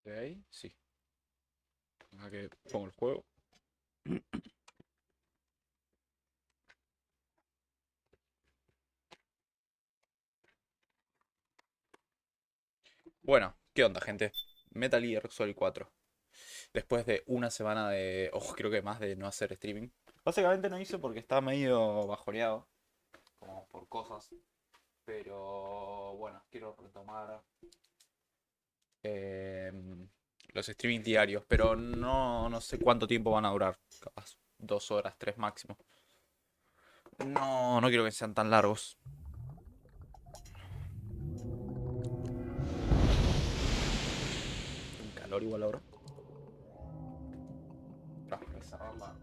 ¿De ahí? Sí. Acá que pongo el juego. Bueno, ¿qué onda, gente? Metal Gear Solid 4. Después de una semana de... Oh, creo que más de no hacer streaming. Básicamente no hice porque estaba medio bajoneado. Como por cosas. Pero bueno, quiero retomar los streaming diarios. Pero no sé cuánto tiempo van a durar. Capaz 2 horas, 3 máximo. No quiero que sean tan largos. Un calor igual ahora. Esa bomba.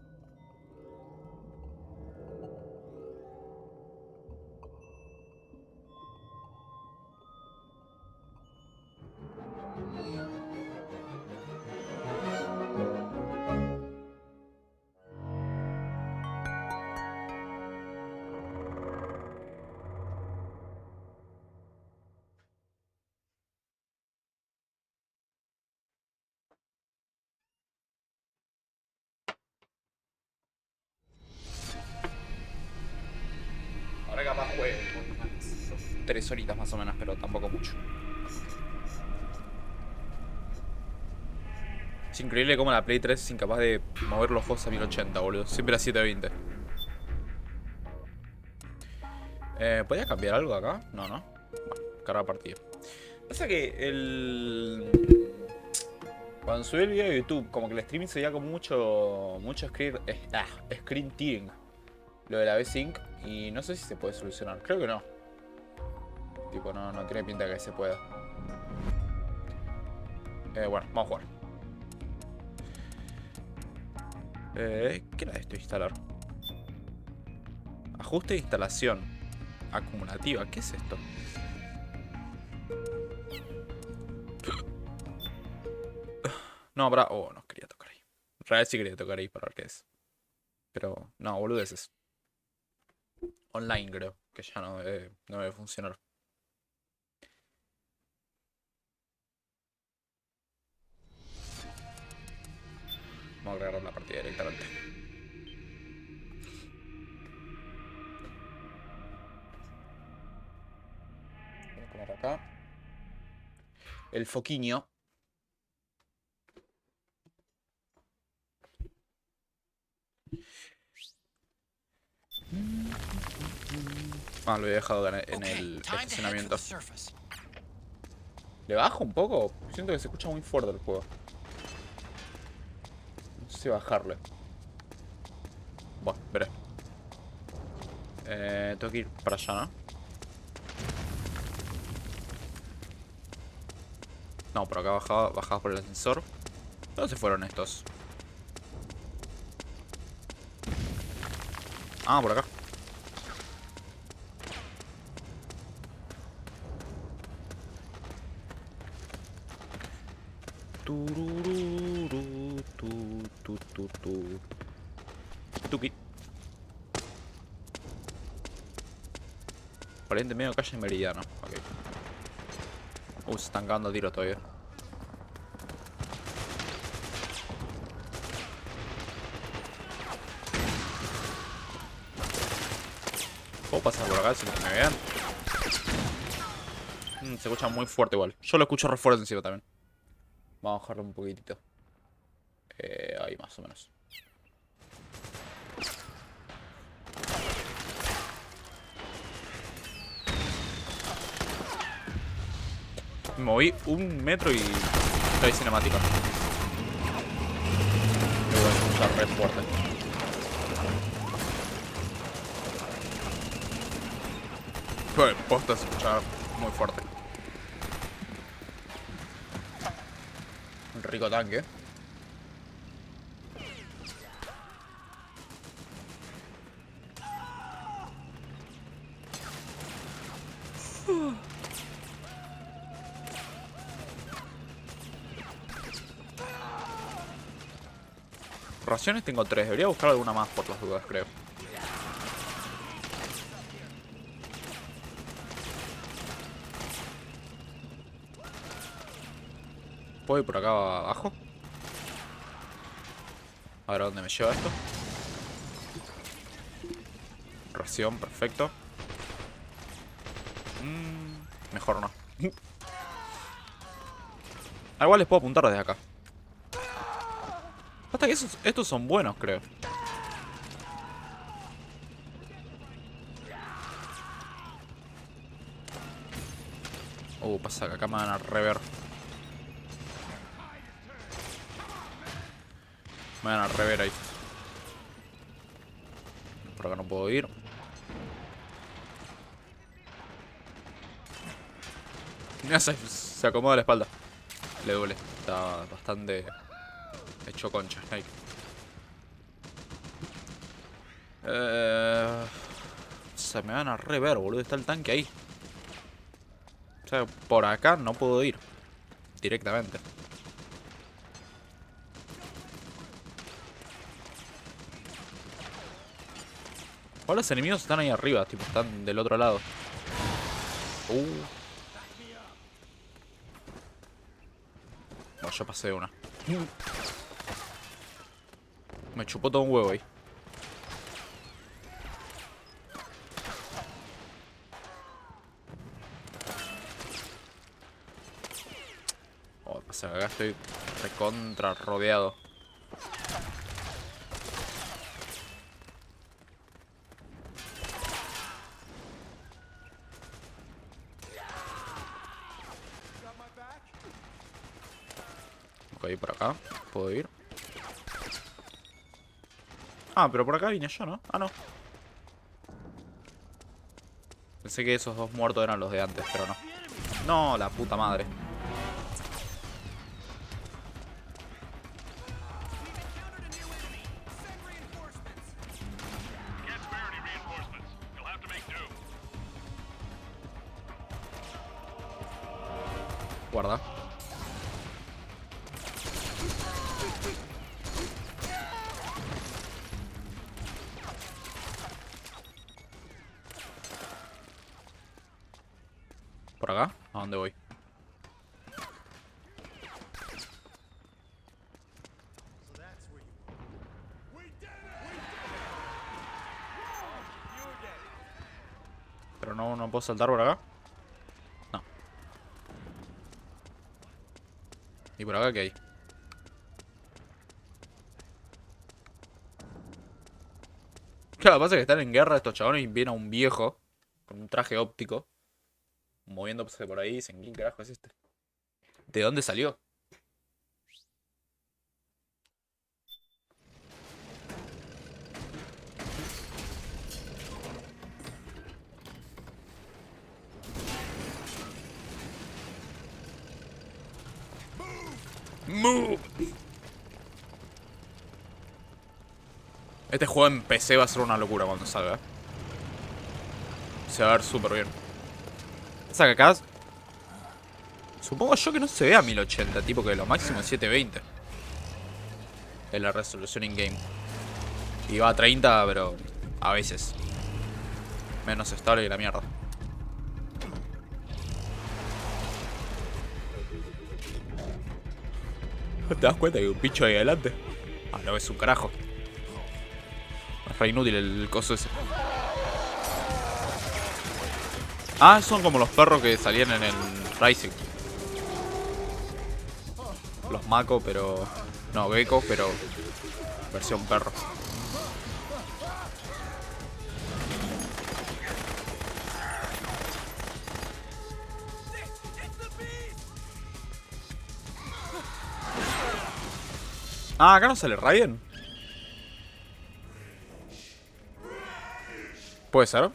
Ahora capaz juegue 3 horitas más o menos, pero tampoco mucho. Es increíble cómo la Play 3 es incapaz de mover los juegos a 1080, boludo. Siempre a 720. ¿Podía cambiar algo acá? No. Bueno, cargar partida. Pasa que cuando subí el video de YouTube, como que el streaming se veía con mucho screen tearing. Lo de la V-Sync. Y no sé si se puede solucionar. Creo que no. Tipo, no tiene pinta de que se pueda. Bueno, vamos a jugar. ¿Qué era esto? Instalar. Ajuste de instalación. Acumulativa. ¿Qué es esto? No, habrá... Oh, no quería tocar ahí. En realidad sí quería tocar ahí para ver qué es. Pero, no, boludeces. Online creo que ya no debe funcionar. Vamos a agregar la partida directamente. Voy a poner acá el foquiño. Ah, lo he dejado en el estacionamiento. ¿Le bajo un poco? Siento que se escucha muy fuerte el juego. No sé si bajarle. Bueno, veré. Tengo que ir para allá, ¿no? No, por acá bajaba por el ascensor. ¿Dónde se fueron estos? Ah, por acá. Tuki. Pariente medio calle Meridiano. Ok. Se están cagando a tiro todavía. ¿Puedo pasar por acá sin que me vean? Se escucha muy fuerte igual. Yo lo escucho re fuerte encima también. Vamos a bajarlo un poquitito. Ahí más o menos. Me moví 1 metro y estoy cinemática. Me voy a escuchar re fuerte. Pues posta se escucha muy fuerte. Un rico tanque. Raciones tengo 3. Debería buscar alguna más por las dudas, creo. ¿Puedo ir por acá abajo? A ver a dónde me lleva esto. Ración, perfecto. Mejor no. Igual les puedo apuntar desde acá. Hasta que estos son buenos, creo. Pasa que acá me van a rever. Me van a rever ahí. Por acá no puedo ir. Mira, se acomoda la espalda. Le duele. Está bastante hecho concha, Snake. Se me van a rever, boludo. Está el tanque ahí. O sea, por acá no puedo ir directamente. Ahora los enemigos están ahí arriba, tipo, están del otro lado. No, yo pasé una. Me chupó todo un huevo ahí. Pasa que acá estoy recontra rodeado. Ok, por acá. ¿Puedo ir? Ah, pero por acá vine yo, ¿no? Ah, no. Pensé que esos dos muertos eran los de antes, pero no. No, la puta madre. Guarda. ¿Por acá? ¿A dónde voy? Pero no puedo saltar por acá. No. ¿Y por acá qué hay? Claro, lo que pasa es que están en guerra estos chabones y viene a un viejo con un traje óptico moviéndose por ahí y dicen, ¿quién carajo es este? ¿De dónde salió? ¡Move! Este juego en PC va a ser una locura cuando salga. Se va a ver súper bien. O sea que acá... Supongo yo que no se ve a 1080, tipo que lo máximo es 720. Es la resolución in-game. Y va a 30, pero a veces. Menos estable que la mierda. ¿Te das cuenta que hay un bicho ahí adelante? Ah, no ves un carajo. Es re inútil el coso ese. Ah, son como los perros que salían en el Rising. Los Mako, pero... No, Gecko, pero... versión perro. Ah, acá no sale Raiden. ¿Puede ser?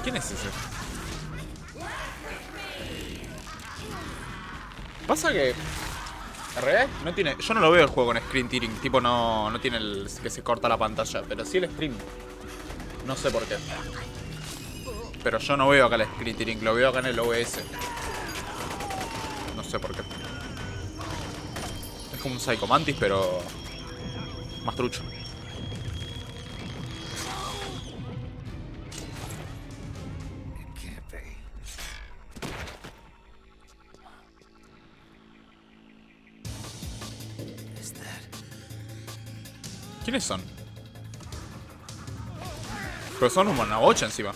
¿Quién es ese? Pasa que... En realidad no tiene... Yo no lo veo el juego con screen tearing. Tipo no tiene el que se corta la pantalla. Pero sí el stream. No sé por qué. Pero yo no veo acá el screen tearing, lo veo acá en el OBS. No sé por qué. Es como un Psycho Mantis, pero más trucho. ¿Quiénes son? Pero son una bocha encima.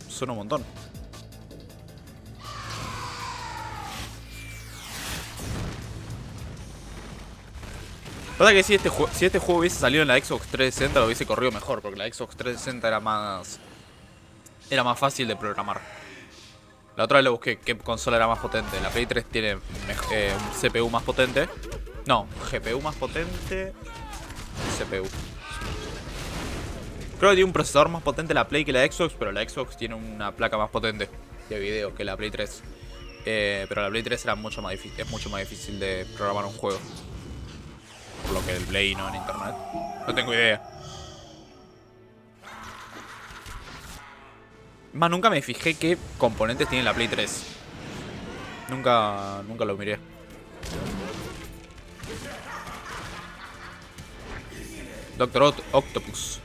Son un montón. Pasa que si este juego hubiese salido en la Xbox 360 lo hubiese corrido mejor, porque la Xbox 360 era más fácil de programar. La otra vez lo busqué, qué consola era más potente. La Play 3 tiene un CPU más potente. No, GPU más potente. CPU. Creo que tiene un procesador más potente la Play que la Xbox, pero la Xbox tiene una placa más potente de video que la Play 3. Pero la Play 3 era mucho más difícil, es mucho más difícil de programar un juego. Por lo que el Play no en internet. No tengo idea. Más, nunca me fijé qué componentes tiene la Play 3. Nunca lo miré. Doctor Octopus.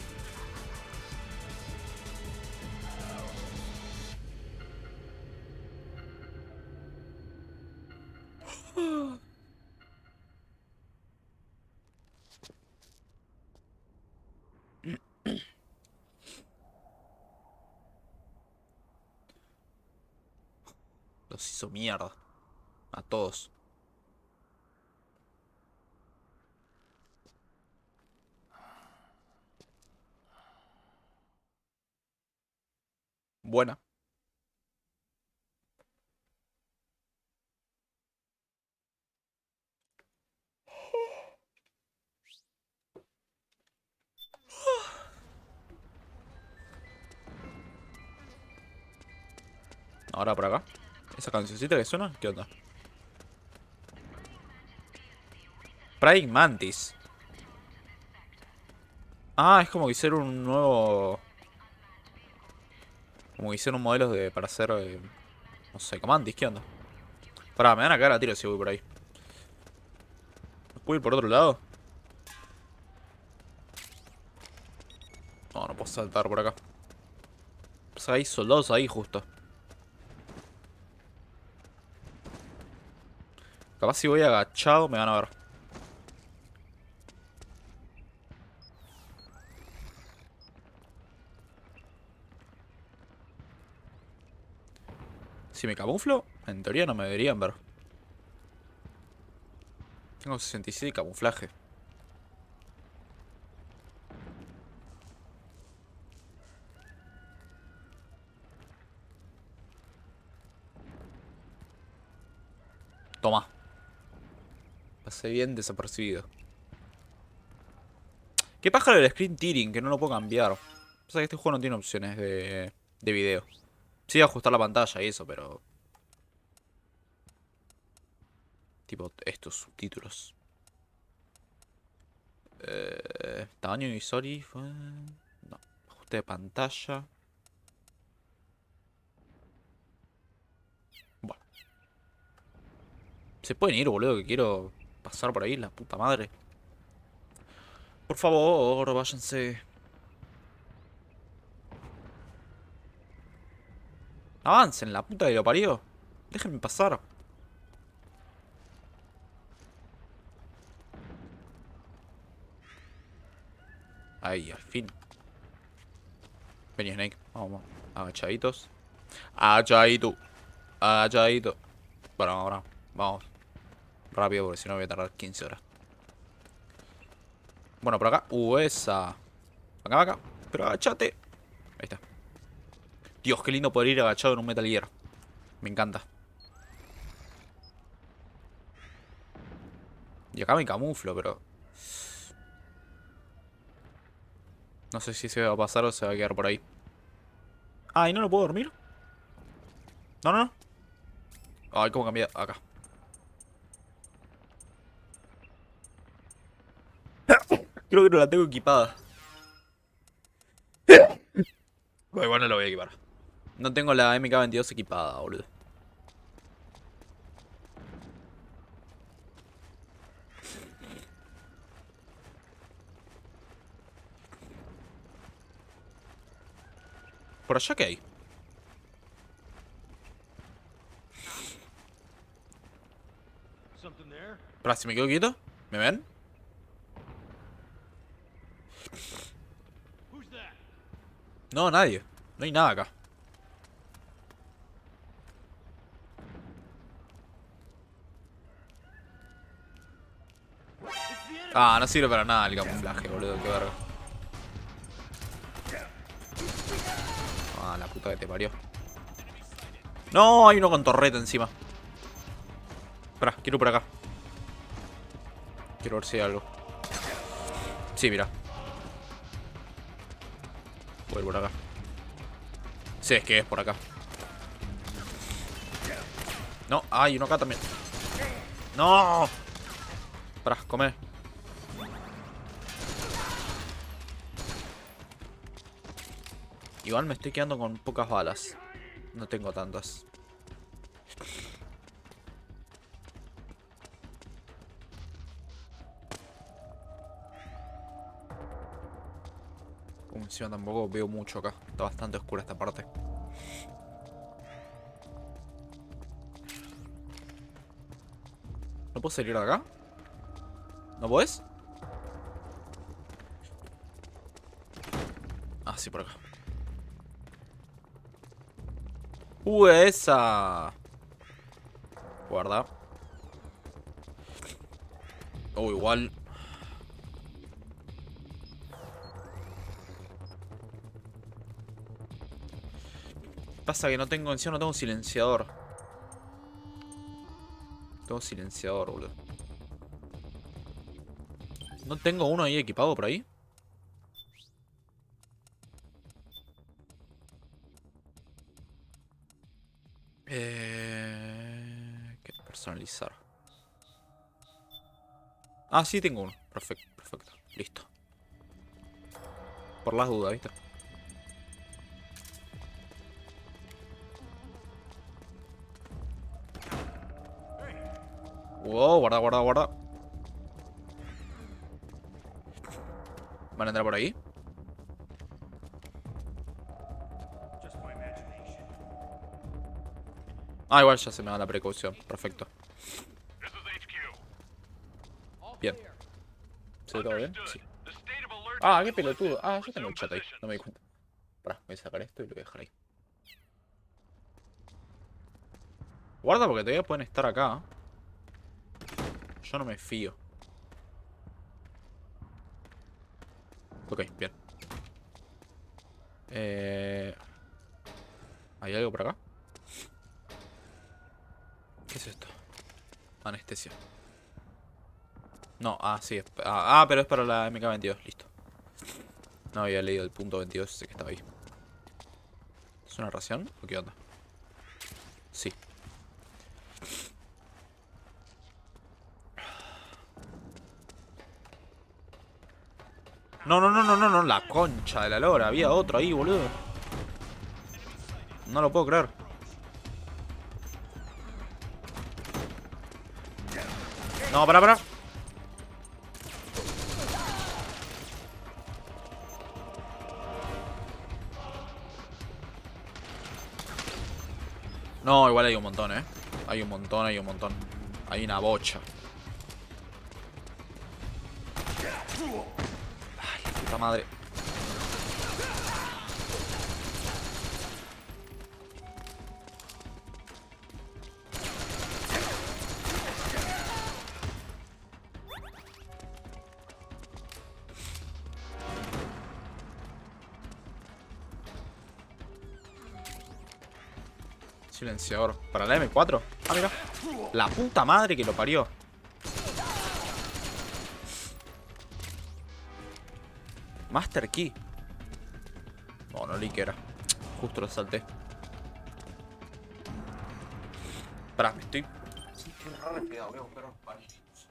Los hizo mierda. A todos. Buena. Ahora por acá. Esa cancioncita que suena, ¿qué onda? Praying Mantis. Ah, es como que hicieron un nuevo... Como que hicieron modelos para hacer... no sé, Mantis, ¿qué onda? Pará, me dan a cagar a tiro si voy por ahí. ¿Puedo ir por otro lado? No, no puedo saltar por acá. Pues hay soldados ahí justo. Capaz si voy agachado me van a ver. Si me camuflo, en teoría no me deberían ver. Tengo 67 de camuflaje. Toma. Pasé bien desapercibido. ¿Qué pájaro del screen tearing? Que no lo puedo cambiar. Pasa que este juego no tiene opciones de video. Sí, ajustar la pantalla y eso, pero... Tipo, estos subtítulos. Tamaño y no. Ajuste de pantalla. Bueno. ¿Se pueden ir, boludo? Que quiero pasar por ahí, la puta madre. Por favor, váyanse. Avancen, la puta que lo parió. Déjenme pasar. Ahí, al fin. Vení, Snake. Vamos. Agachaditos. Agachadito. Agachadito. Bueno, ahora. Vamos. Rápido, porque si no voy a tardar 15 horas. Bueno, por acá. Esa. Acá, acá. Pero agachate. Ahí está. Dios, qué lindo poder ir agachado en un Metal Gear. Me encanta. Y acá me camuflo, pero... No sé si se va a pasar o se va a quedar por ahí. Ah, ¿y no lo puedo dormir? No, no, no. Ay, ¿cómo cambié? Acá. Creo que no la tengo equipada. Bueno, igual no la voy a equipar. No tengo la MK22 equipada, boludo. ¿Por allá qué hay? Espera, si me quedo quieto, ¿me ven? No, nadie. No hay nada acá. Ah, no sirve para nada el camuflaje, boludo, qué verga. Ah, la puta que te parió. No, hay uno con torreta encima. Espera, quiero ir por acá. Quiero ver si hay algo. Sí, mira. Voy por acá. Sí, es que es por acá. No, hay uno acá también. ¡No! Espera, come. Igual me estoy quedando con pocas balas. No tengo tantas. Como encima tampoco veo mucho acá. Está bastante oscura esta parte. ¿No puedo salir de acá? ¿No puedes? Ah, sí, por acá. Esa. Guarda. Oh, igual. Pasa que no tengo, encima no tengo silenciador. Tengo silenciador, boludo. ¿No tengo uno ahí equipado por ahí? ¿Qué personalizar? Ah, sí tengo uno. Perfecto, perfecto. Listo. Por las dudas, ¿viste? Wow, guarda, guarda, guarda. ¿Van a entrar por ahí? Ah, igual ya se me da la precaución. Perfecto. Bien. ¿Se ve todo bien? Sí. Ah, qué pelotudo. Ah, yo tengo el chat ahí. No me di cuenta. Pará, voy a sacar esto y lo voy a dejar ahí. Guarda porque todavía pueden estar acá. Yo no me fío. Ok, bien. ¿Hay algo por acá? ¿Qué es esto? Anestesia. No, sí. Pero es para la MK22. Listo. No había leído el punto 22 ese que estaba ahí. ¿Es una ración? ¿O qué onda? Sí. No, no, no, no, no, no. La concha de la lora. Había otro ahí, boludo. No lo puedo creer. No, pará. No, igual hay un montón, Hay un montón, hay un montón. Hay una bocha. Ay, la puta madre. Silenciador. ¿Para la M4? Ah, mira. La puta madre que lo parió. Master Key. No, no leí que era. Justo lo salté. Pará, me estoy... Sí, qué raro queda. Voy a buscar unos panelitos.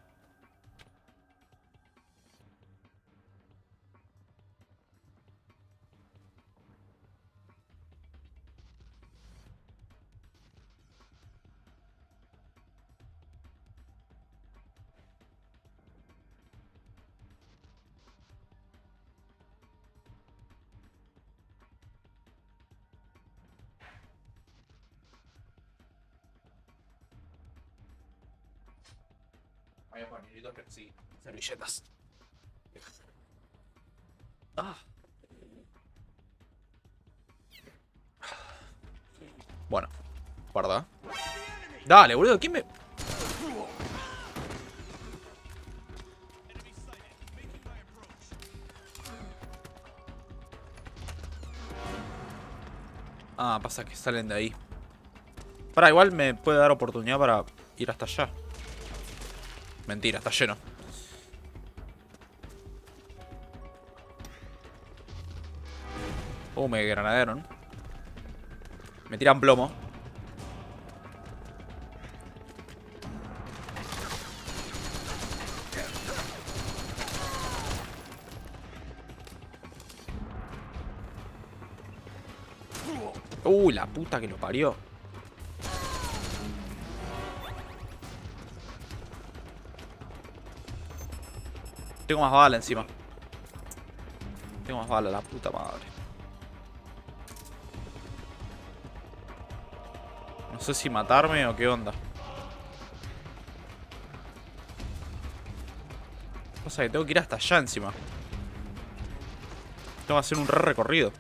Había pañuelitos, pero sí, servilletas. Ah. Bueno, guarda. Dale, boludo, ¿quién me...? Ah, pasa que salen de ahí. Para, igual me puede dar oportunidad para ir hasta allá. Mentira, está lleno. Me granadearon. Me tiran plomo. La puta que lo parió. Tengo más bala encima. Tengo más bala, la puta madre. No sé si matarme o qué onda. Pasa que tengo que ir hasta allá encima. Tengo que hacer un recorrido.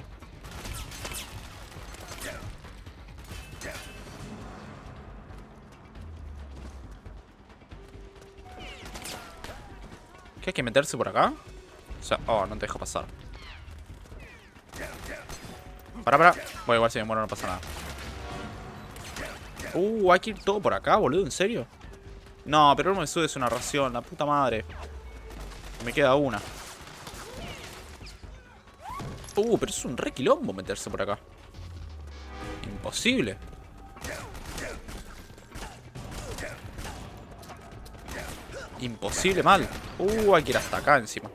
¿Qué hay que meterse por acá? O sea, no te dejo pasar. Para. Bueno, igual si me muero no pasa nada. Hay que ir todo por acá, boludo, ¿en serio? No, pero no me subes una ración, la puta madre. Me queda una. Pero es un re quilombo meterse por acá. Imposible. Imposible mal. Hay que ir hasta acá encima.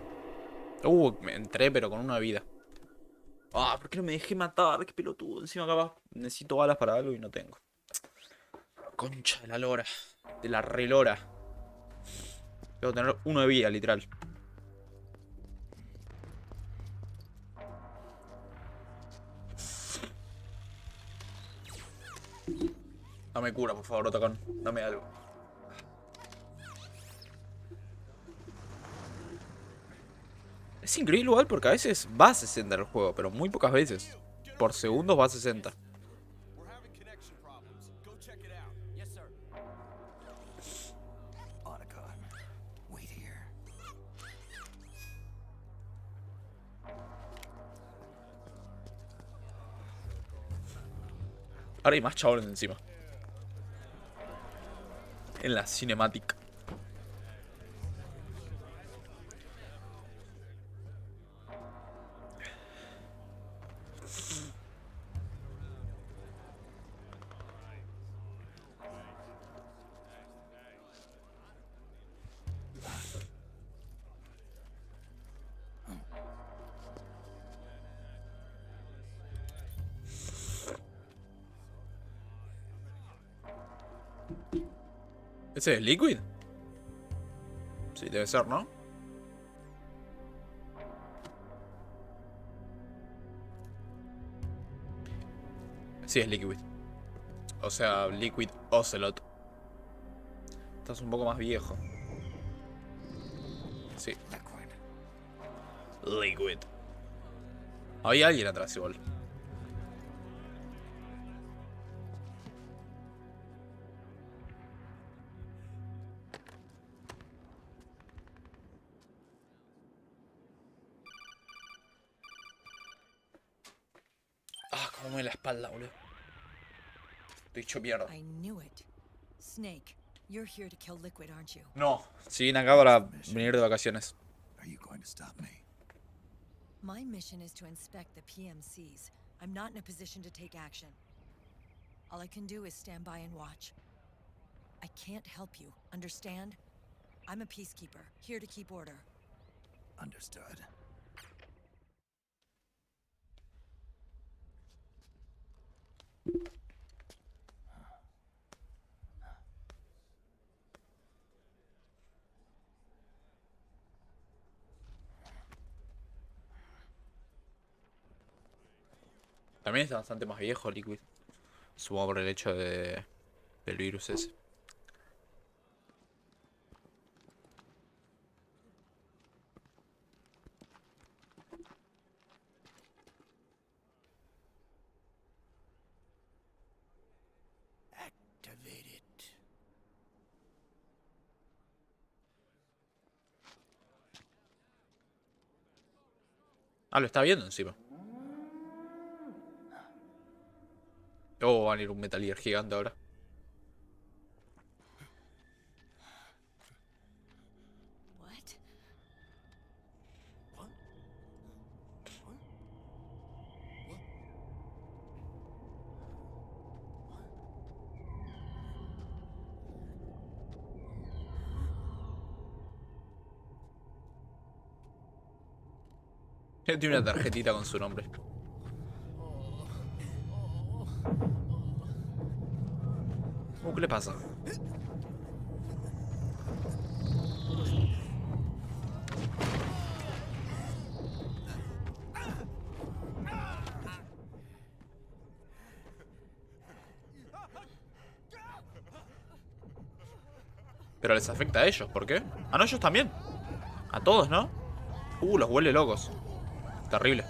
Me entré pero con una vida. ¿Por qué no me dejé matar? Qué pelotudo. Encima acá necesito balas para algo y no tengo. Concha de la lora. De la relora. Tengo que tener uno de vida, literal. Dame cura, por favor, Otacón. Dame algo. Es increíble igual porque a veces va a 60 el juego, pero muy pocas veces. Por segundos va a 60. Ahora hay más chabones encima. En la cinemática. ¿Ese es Liquid? Sí, debe ser, ¿no? Sí, es Liquid. O sea, Liquid Ocelot. Estás un poco más viejo. Sí. Liquid. Había alguien atrás igual. Cómo me la espalda, boludo. Estoy hecho mierda. Snake, you're here to kill Liquid, aren't you? No, sí vine acá para venir de vacaciones. My mission is to inspect the PMCs. I'm not in a position to take action. All I can do is stand by and watch. I can't help you, understand? I'm a peacekeeper, here to keep order. Understood. También está bastante más viejo Liquid. Supongo por el hecho del virus ese. Ah, lo está viendo encima. Oh, va a venir un Metal Gear gigante ahora. What? Tiene una tarjetita con su nombre. ¿Qué le pasa? Pero les afecta a ellos, ¿por qué? Ah, no, ellos también. A todos, ¿no? Los vuelve locos. Terrible.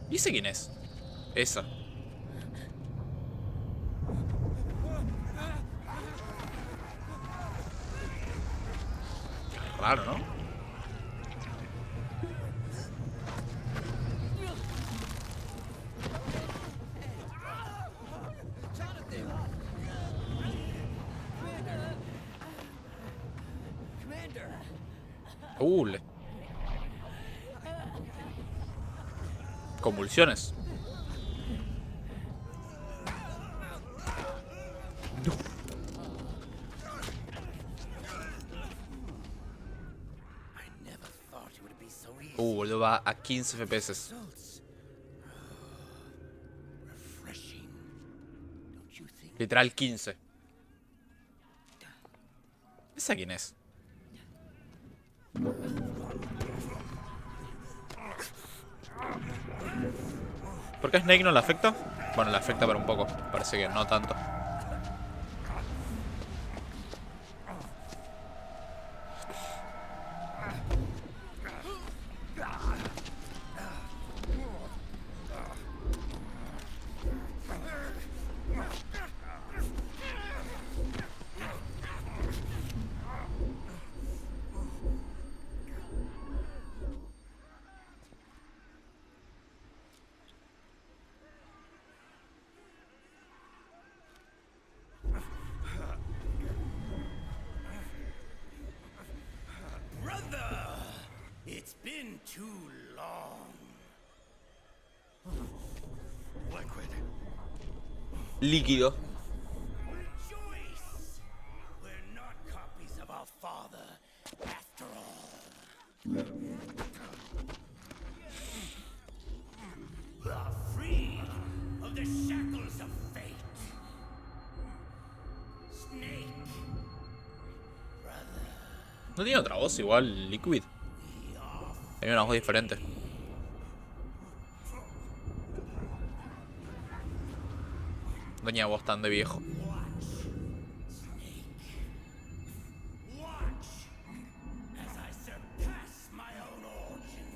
¿Y ese quién es? Esa. Qué raro, ¿no? Le- Convulsiones. I never thought it would be so easy. Boludo, va a 15 FPS. Results. Refreshing. Don't you think? Literal 15. ¿Esa quién es? ¿Por qué a Snake no le afecta? Bueno, le afecta pero un poco. Parece que no tanto. Brother! It's been too long. Liquid. Líquido. Rejoice! We're not copies of our father, after all. We are free of the shackles of fate. Snake. Brother. ¿No tiene otra voz igual, Liquid? Tiene una voz diferente. No tenía voz tan de viejo. Watch, Snake. Watch as I surpass my own origin.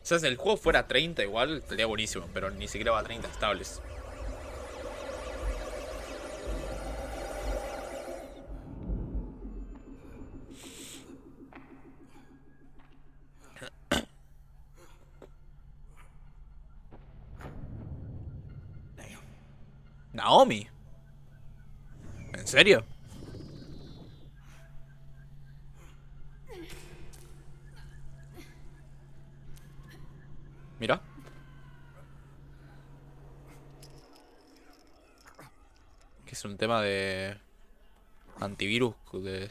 O sea, si el juego fuera 30 igual, estaría buenísimo. Pero ni siquiera va a 30 estables. Naomi. ¿En serio? Mira. Que es un tema de antivirus de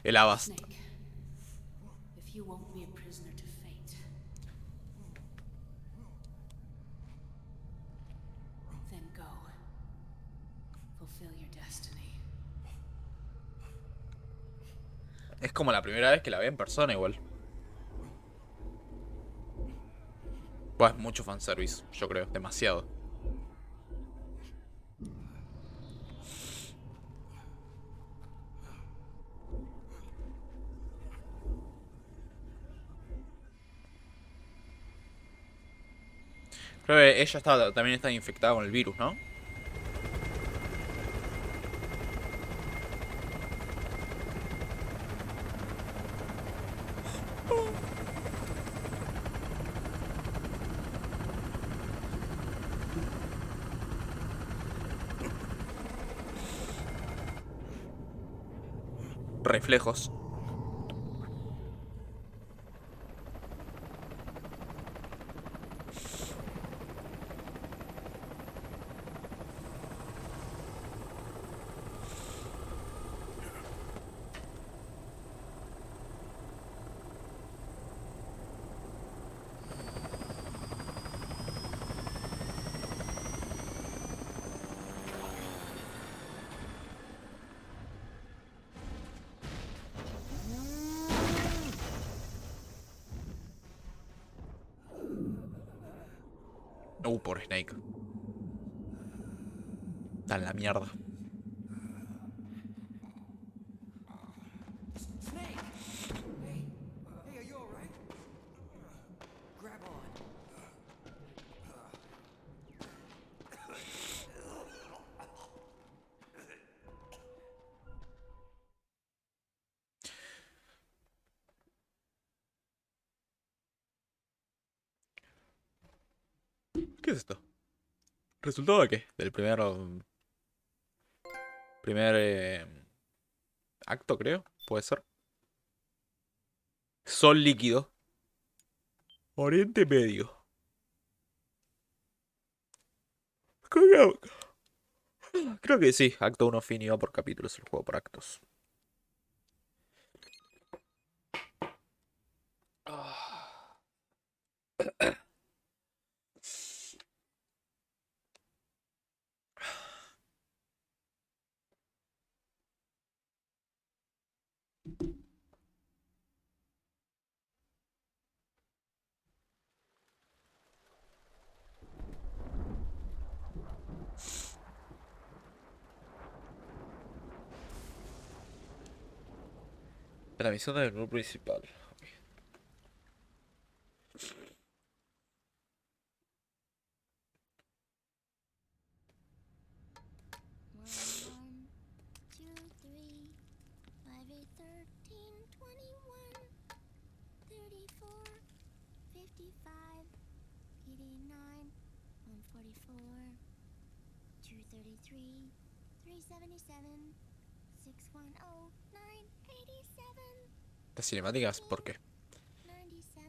el Avast. Snake, if you won't be a prisoner to fate, then go. Fulfill your destiny. Es como la primera vez que la ve en persona igual. Pues mucho fanservice, yo creo, demasiado. Creo que ella también está infectada con el virus, ¿no? Reflejos. Por Snake. Está en la mierda. Snake! Hey! Hey, are you alright? Grab on. ¿Qué es esto? ¿Resultado de qué? Del primer acto, creo. Puede ser. Sol líquido. Oriente Medio. Creo que sí. Acto 1 fin y va por capítulos. El juego por actos. La misión del menú principal. One, two, three, 5, 8, 13, 21, 34, 55, 89, 144, 233, 377, 610, 987, Las cinemáticas, ¿por qué? 97,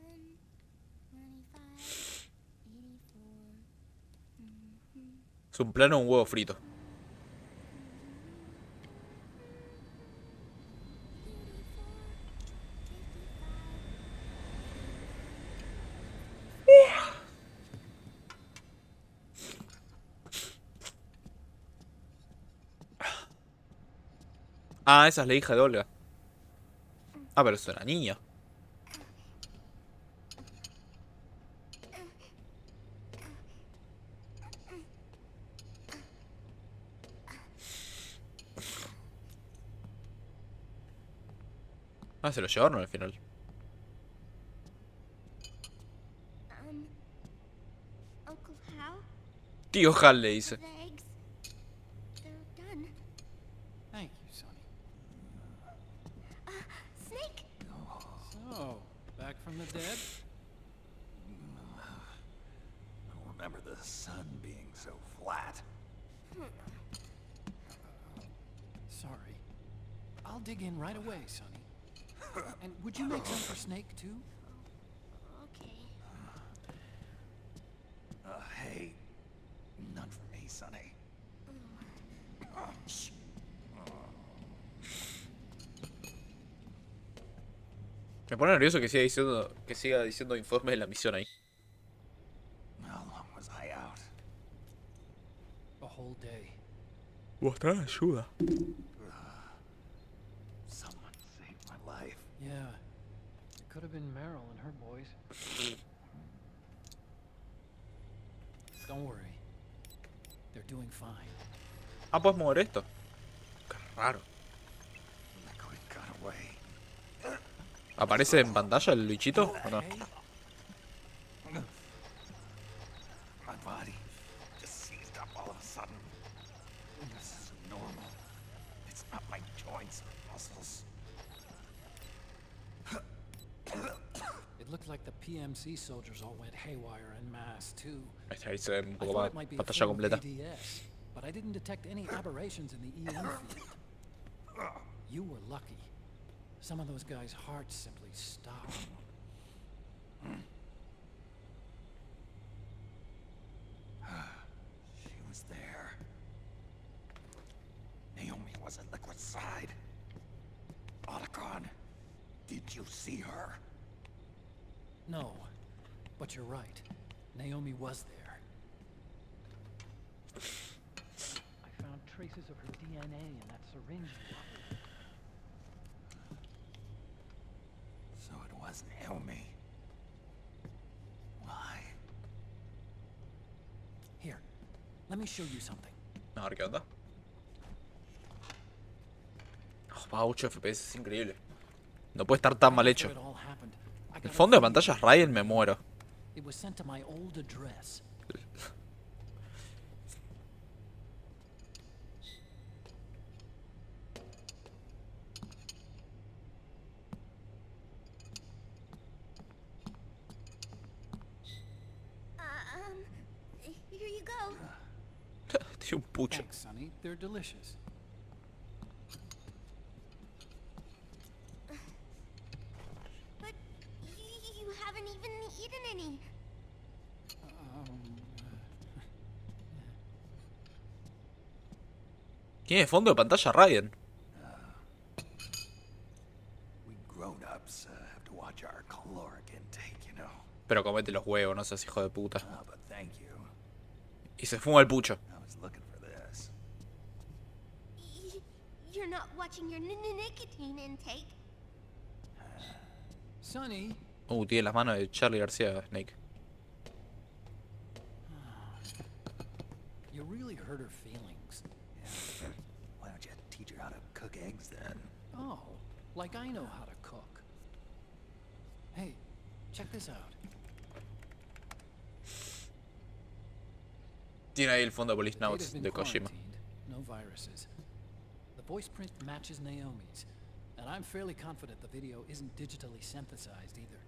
95, 84. Es un plano un huevo frito. Ah, esa es la hija de Olga. Ah, pero es una niña. Ah, se lo llevaron al final. Uncle Hal, Tío Hal le dice. the eggs, they're done. Thank you, Sonny. Snake! So, back from the dead? I don't remember the sun being so flat. Sorry. I'll dig in right away, Sonny. And would you make some for Snake, too? Okay. Hey, none for me, Sonny. Shh. Me pone nervioso que siga diciendo informe de la misión ahí. How long was I out? A whole day. Mostrar ayuda. Someone saved my life. Yeah. It could have been Meryl and her boys. Don't worry. They're doing fine. Ah, ¿puedes mover esto? Qué raro. The queen got away. ¿Aparece en pantalla el bichito o no? I'm looked like the PMC soldiers all went haywire en masse too. Ahí se ve un I poco thought más it might be a pantalla form of completa. ADS, but I didn't detect any aberrations in the EM field. You were lucky. Some of those guys' hearts simply stopped. She was there. Naomi was at Liquid's side. Otacon, did you see her? No, but you're right. Naomi was there. I found traces of her DNA in that syringe you offered. So it was Naomi. Why? Here, let me show you something. A ver qué onda. Oh, va a 8 FPS, es increíble. No puede estar tan mal hecho. After it all happened, I El got a fondo de video. pantalla es Ryan, me muero. It was sent to my old address. Here you go. Tiene un pucho. Thanks, Sonny. They're delicious. But you haven't even eaten any. Tiene fondo de pantalla Ryan. We grown-ups have to watch our caloric intake, you know. Pero comete los huevos, no seas hijo de puta. But thank you. Y se fuma el pucho. I was looking for this. You're not watching your nicotine intake. Sonny, Tiene las manos de Charlie García, Snake. you really hurt her feelings. Yeah. Why don't you teach her how to cook eggs then? Oh, like I know how to cook. Hey, check this out. Tiene ahí el fondo de Police The data's Notes been de Kojima. quarantined, no viruses. The voice print matches Naomi's, and I'm fairly confident the video isn't digitally synthesized either.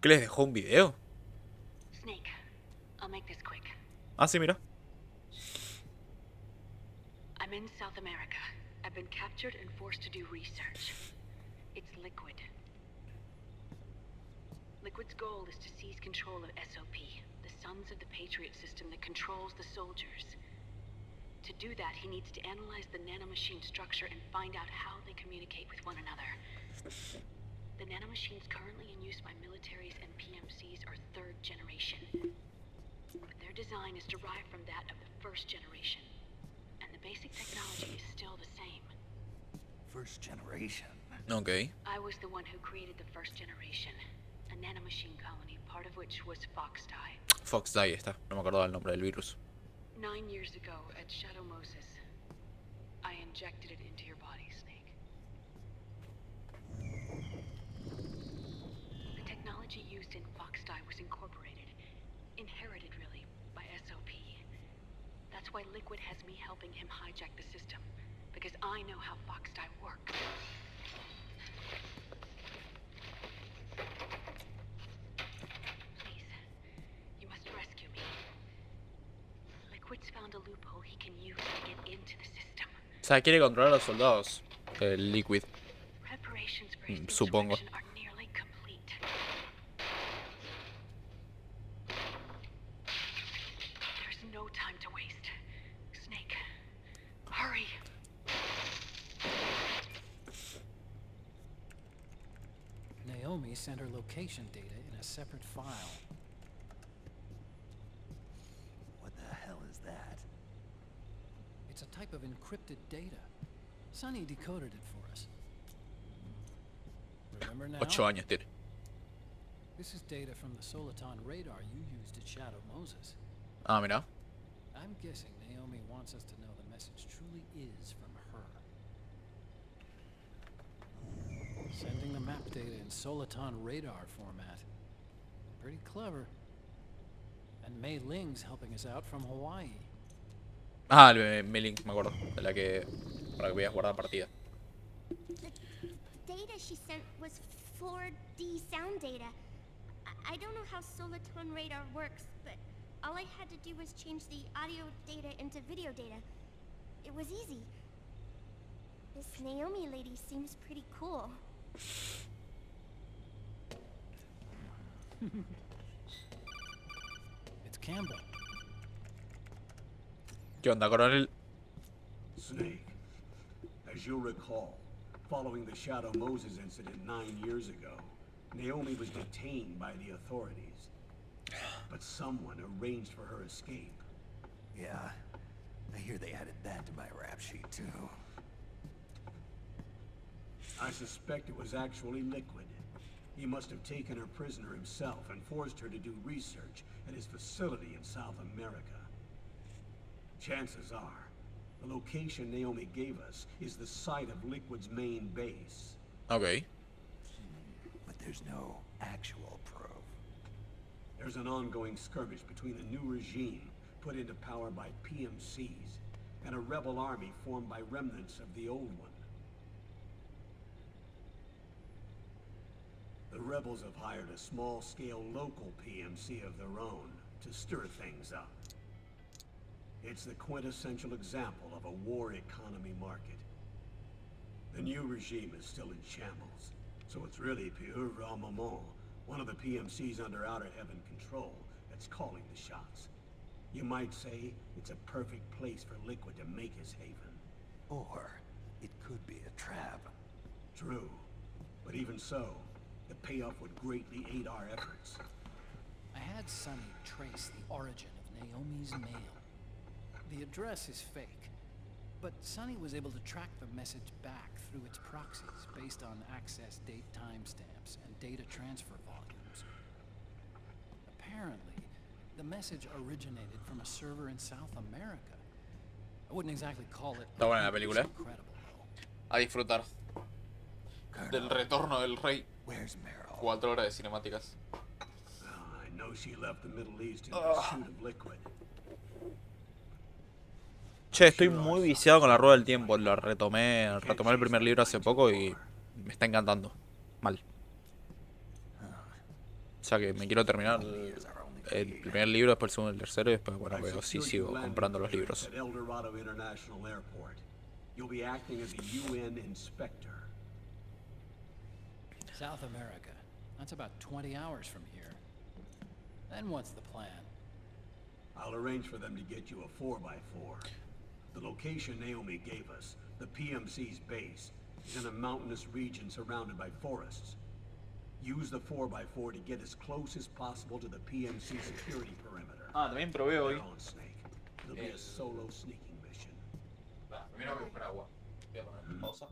¿Qué les dejó un video? Snake, I'll make this quick. Ah, sí, mira. I'm in South America. I've been captured and forced to do research. It's Liquid. Liquid's goal is to seize control of SOP, the Sons of the Patriot system that controls the soldiers. To do that, he needs to analyze the nanomachine structure and find out how they communicate with one another. The nanomachines currently in use by militaries and PMCs are third generation. But their design is derived from that of the first generation. And the basic technology is still the same. First generation. Ok. I was the one who created the first generation. A nanomachine colony, part of which was Foxdie. Fox Die está. No me acordaba el nombre del virus. 9 years ago at Shadow Moses, I injected it into your body, Snake. The technology used in Foxdie was incorporated, inherited really, by SOP. That's why Liquid has me helping him hijack the system, because I know how Foxdie works. Please, you must rescue me. Liquid's found a loophole he can use to get into the system. O sea, quiere controlar a los soldados. El Liquid. Preparations for his Supongo. insurrection are nearly complete. There's no time to waste. Snake, hurry. Naomi sent her location data in a separate file. What the hell is that? It's a type of encrypted data. Sonny decoded it for us. Remember now? 8 años tiene. This is data from the Soliton radar you used at Shadow Moses. Ah, mira. I'm guessing Naomi wants us to know the message truly is from her. Sending the map data in Soliton radar format. Pretty clever. And Mei Ling's helping us out from Hawaii. Ah, el Melink, me acuerdo. De la que. Para que voy a guardar partida. data she sent was 4D sound data. I don't know how soliton radar works, but all I had to do was change the audio data into video data. It was easy. This Naomi lady seems pretty cool. It's Campbell. ¿Qué onda, coronel? Snake, as you'll recall, following the Shadow Moses incident 9 years ago, Naomi was detained by the authorities. But someone arranged for her escape. Yeah, I hear they added that to my rap sheet too. I suspect it was actually Liquid. He must have taken her prisoner himself and forced her to do research at his facility in South America. Chances are, the location Naomi gave us is the site of Liquid's main base. Ok. But there's no actual proof. There's an ongoing skirmish between a new regime put into power by PMCs and a rebel army formed by remnants of the old one. The rebels have hired a small-scale local PMC of their own to stir things up. It's the quintessential example of a war economy market. The new regime is still in shambles, so it's really pure moment, one of the PMCs under Outer Heaven control, that's calling the shots. You might say it's a perfect place for Liquid to make his haven. Or it could be a trap. True, but even so, the payoff would greatly aid our efforts. I had Sonny trace the origin of Naomi's mail. The address is fake, but Sonny was able to track the message back through its proxies based on access date timestamps and data transfer volumes. Apparently, the message originated from a server in South America. I wouldn't exactly call it Está buena la película. incredible, though. A disfrutar del retorno del rey. Where's Meryl? 4 horas de cinemáticas. I know she left the Middle East in pursuit of Liquid. Che, estoy muy viciado con la rueda del tiempo. Retomé el primer libro hace poco y me está encantando. Mal. O sea que me quiero terminar el primer libro, después el segundo y el tercero, y después, bueno, veo si sigo comprando los libros. At El Dorado International Airport. You'll be acting as a UN inspector. South America. That's about 20 hours from here. Then what's the plan? I'll arrange for them to get you a 4x4. The location Naomi gave us, the PMC's base, is in a mountainous region surrounded by forests. Use the 4x4 to get as close as possible to the PMC security perimeter. Ah, también probé hoy. They're on, Snake. It'll be a solo sneaking mission. Primero voy a buscar agua. Voy a poner pausa.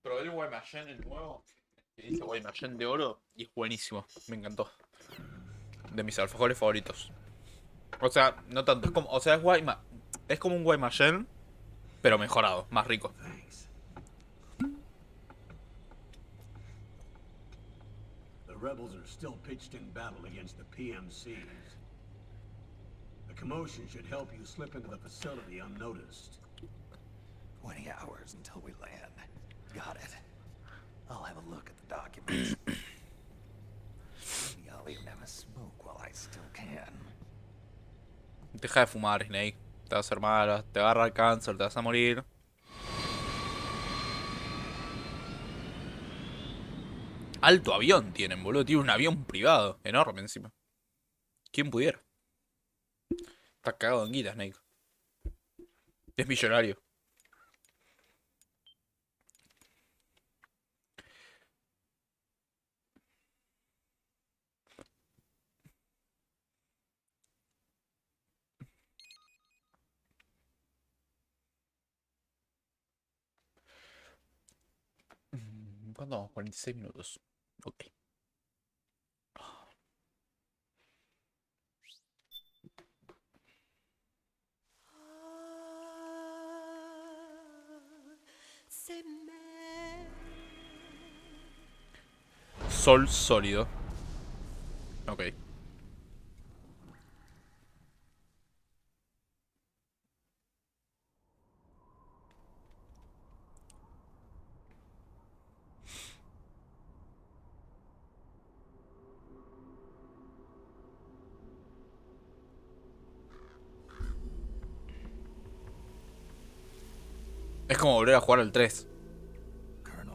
Probé el Guaymallén, el nuevo, que dice Guaymallén de oro, y es buenísimo, me encantó. De mis alfajores favoritos. O sea, no tanto, es como, o sea, es como un Guaymallén, pero mejorado, más rico. Thanks. The rebels are still pitched in battle against the PMCs. The commotion should help you slip into the facility unnoticed. 20 hours until we land. Got it. I'll have a look at the documents. Maybe I'll even have a smoke while I still can. Deja de fumar, Snake. Te vas a hacer mal, te agarra el cáncer, te vas a morir. Alto avión tienen, boludo. Tiene un avión privado, enorme encima. ¿Quién pudiera? Está cagado en guita, Snake. Es millonario. ¿Cuánto vamos? 46 minutos. Ok. Sol sólido. Ok. Es como volver a jugar al 3. Colonel,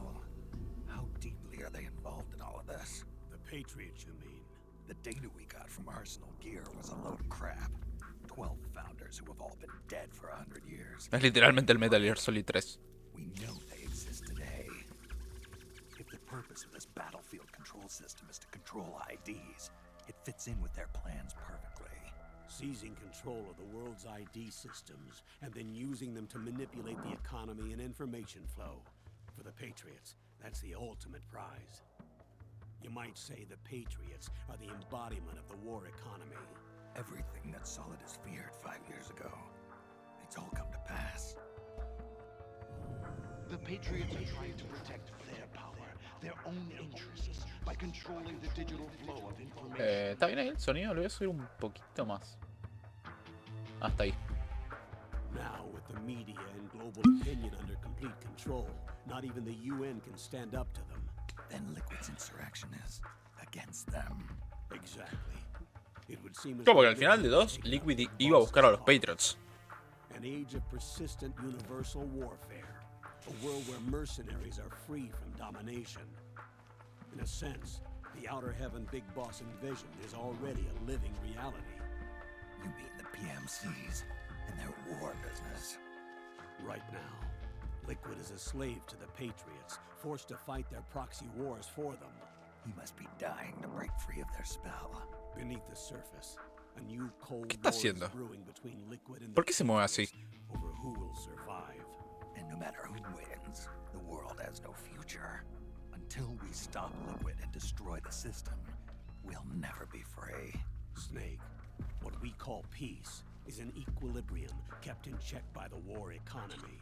how deeply are they involved in all of this? The Patriots, you mean? The data we got from Arsenal Gear was a load of crap. 12 founders who have all been dead for 100 years. Es literalmente el Metal Gear Solid 3. We know they exist today. If the purpose of this battlefield control system is to control IDs, it fits in with their plans perfectly. Seizing control of the world's ID systems and then using them to manipulate the economy and information flow. For the Patriots, that's the ultimate prize. You might say the Patriots are the embodiment of the war economy. Everything that Solid has feared 5 years ago, it's all come to pass. The Patriots are trying to protect their power, their own interests, by controlling the digital flow of information. ¿Está bien ahí el sonido? Lo voy a subir un poquito más. Hasta ahí. Now, with the media and global opinion under complete control, not even the UN can stand up to them. Then Liquid's insurrection is against them. Exactly. It would seem as Como que though al final de 2, Liquid iba a buscar a los Patriots. An age of persistent universal warfare. A world where mercenaries are free from domination. In a sense, the Outer Heaven Big Boss invasion is already a living reality. You mean the PMCs and their war business? Right now, Liquid is a slave to the Patriots, forced to fight their proxy wars for them. He must be dying to break free of their spell. Beneath the surface, a new cold ¿Qué está war is haciendo? brewing between Liquid and ¿Por qué se mueve así? over who will survive. And no matter who wins, the world has no future. Until we stop Liquid and destroy the system, we'll never be free. Snake, what we call peace is an equilibrium kept in check by the war economy.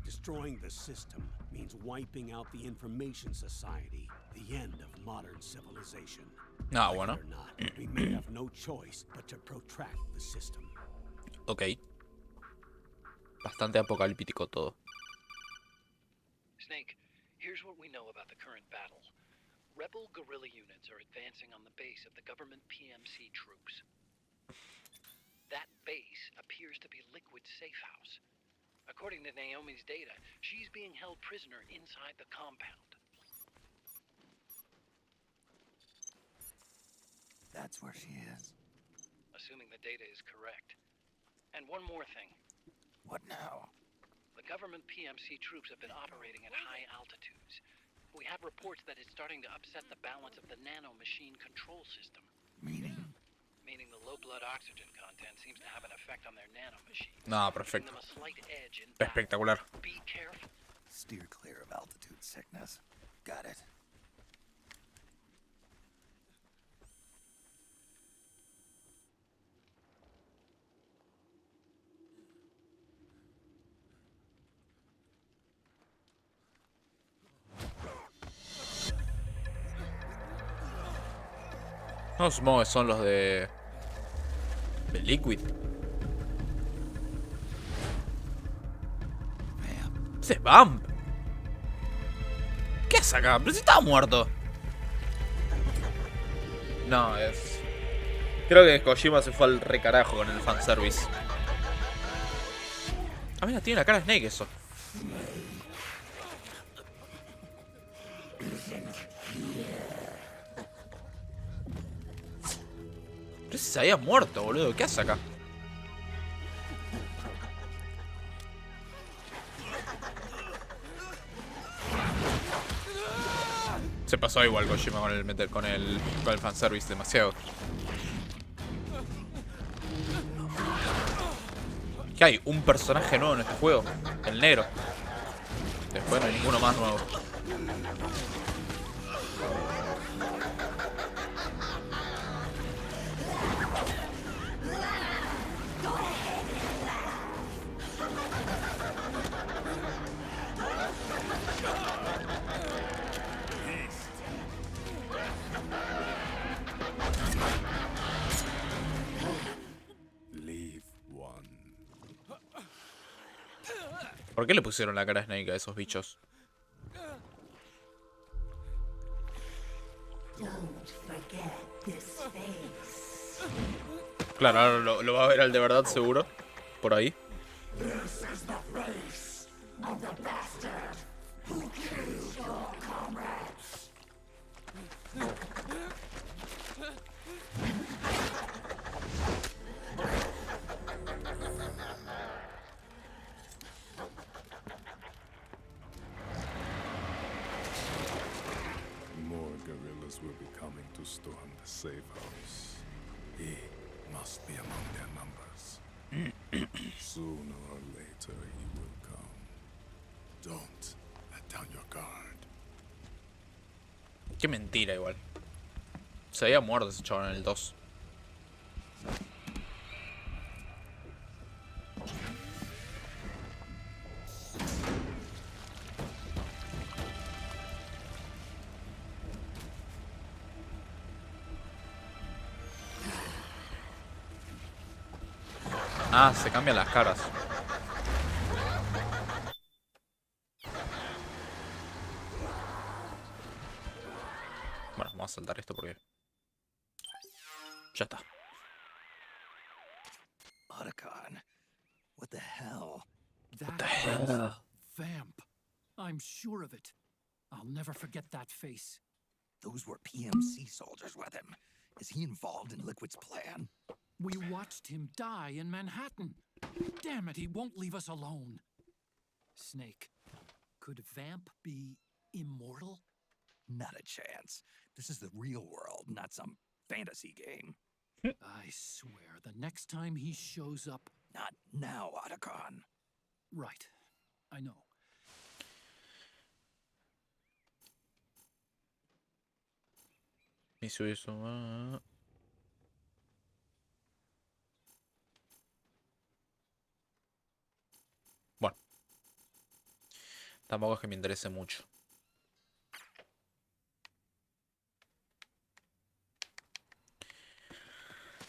Destroying the system means wiping out the information society, the end of modern civilization. Ah, Like bueno. it or not, we may have no choice but to protract the system. Ok. Bastante apocalíptico todo. Snake, here's what we know about the current battle. Rebel guerrilla units are advancing on the base of the government PMC troops. That base appears to be Liquid's safe house. According to Naomi's data, she's being held prisoner inside the compound. That's where she is. Assuming the data is correct. And one more thing. What now? The government PMC troops have been operating at high altitudes. We have reports that it's starting to upset the balance of the nano-machine control system. Meaning? Meaning the low blood oxygen content seems to have an effect on their nano-machines. No, giving perfecto. them a slight edge in battle. Espectacular. Be careful. Steer clear of altitude sickness. Got it. No, supongo que son los de Liquid. Ese es Bump. ¿Qué hace acá? Pero si estaba muerto. No, es... Creo que Kojima se fue al recarajo con el fanservice. Ah, mira, tiene la cara de Snake eso. Pero ese se había muerto, boludo. ¿Qué hace acá? Se pasó igual Kojima con el fanservice demasiado. ¿Qué hay? Un personaje nuevo en este juego. El negro. Después no hay ninguno más nuevo. ¿Por qué le pusieron la cara a Snake a esos bichos? Claro, ahora lo va a ver al de verdad seguro. Por ahí. More guerrillas will be coming to storm the safe house. He must be among their numbers. Sooner or later he will come. Don't let down your guard. Qué mentira igual. Se había muerto ese chaval en el 2. Ah, se cambian las caras. Bueno, vamos a saltar esto porque... Ya está. Otacon, what the hell? That was Vamp. I'm sure of it. I'll never forget that face. Those were PMC soldiers with him. Is he involved in Liquid's plan? We watched him die in Manhattan. Damn it, he won't leave us alone. Snake, could Vamp be immortal? Not a chance. This is the real world, not some fantasy game. I swear, the next time he shows up... Not now, Otacon. Right. I know. Hizo eso. Bueno. Tampoco es que me interese mucho.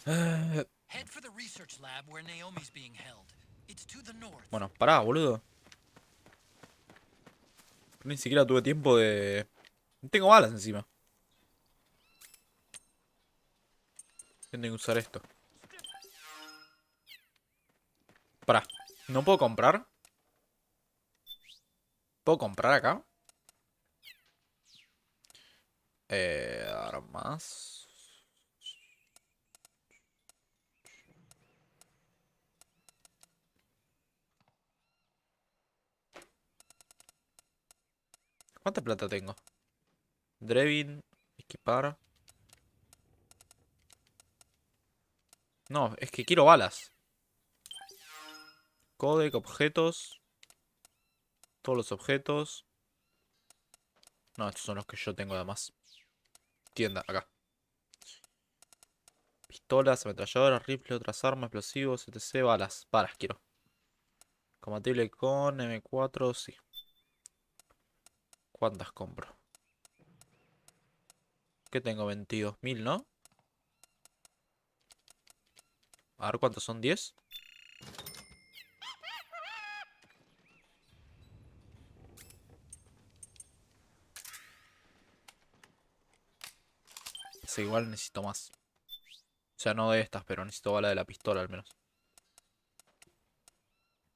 Head for the research lab where Naomi's being held. It's to the north. Bueno, pará, boludo. Ni siquiera tuve tiempo de... No tengo balas encima. Tengo que usar esto. Pará, ¿no puedo comprar? ¿Puedo comprar acá? Armas. ¿Cuánta plata tengo? Drevin, equipar. No, es que quiero balas. Codec, objetos. Todos los objetos. No, estos son los que yo tengo además. Tienda, acá. Pistolas, ametralladoras, rifle, otras armas, explosivos, etc. Balas. Balas quiero. Compatible con M4, sí. ¿Cuántas compro? ¿Qué tengo? 22.000, ¿no? A ver cuántos son, 10. Sí, igual necesito más. O sea, no de estas, pero necesito bala de la pistola al menos.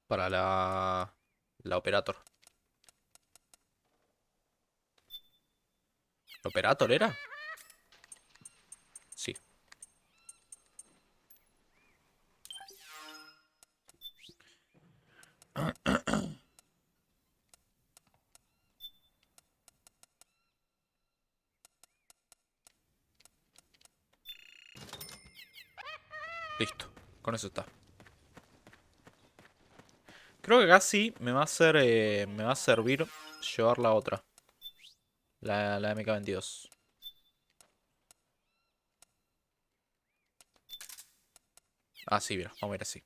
Para la Operator. ¿La Operator era? Sí. Con eso está. Creo que acá sí me va a hacer, me va a servir llevar la otra. La MK22. Ah, sí, mira, vamos a ir así.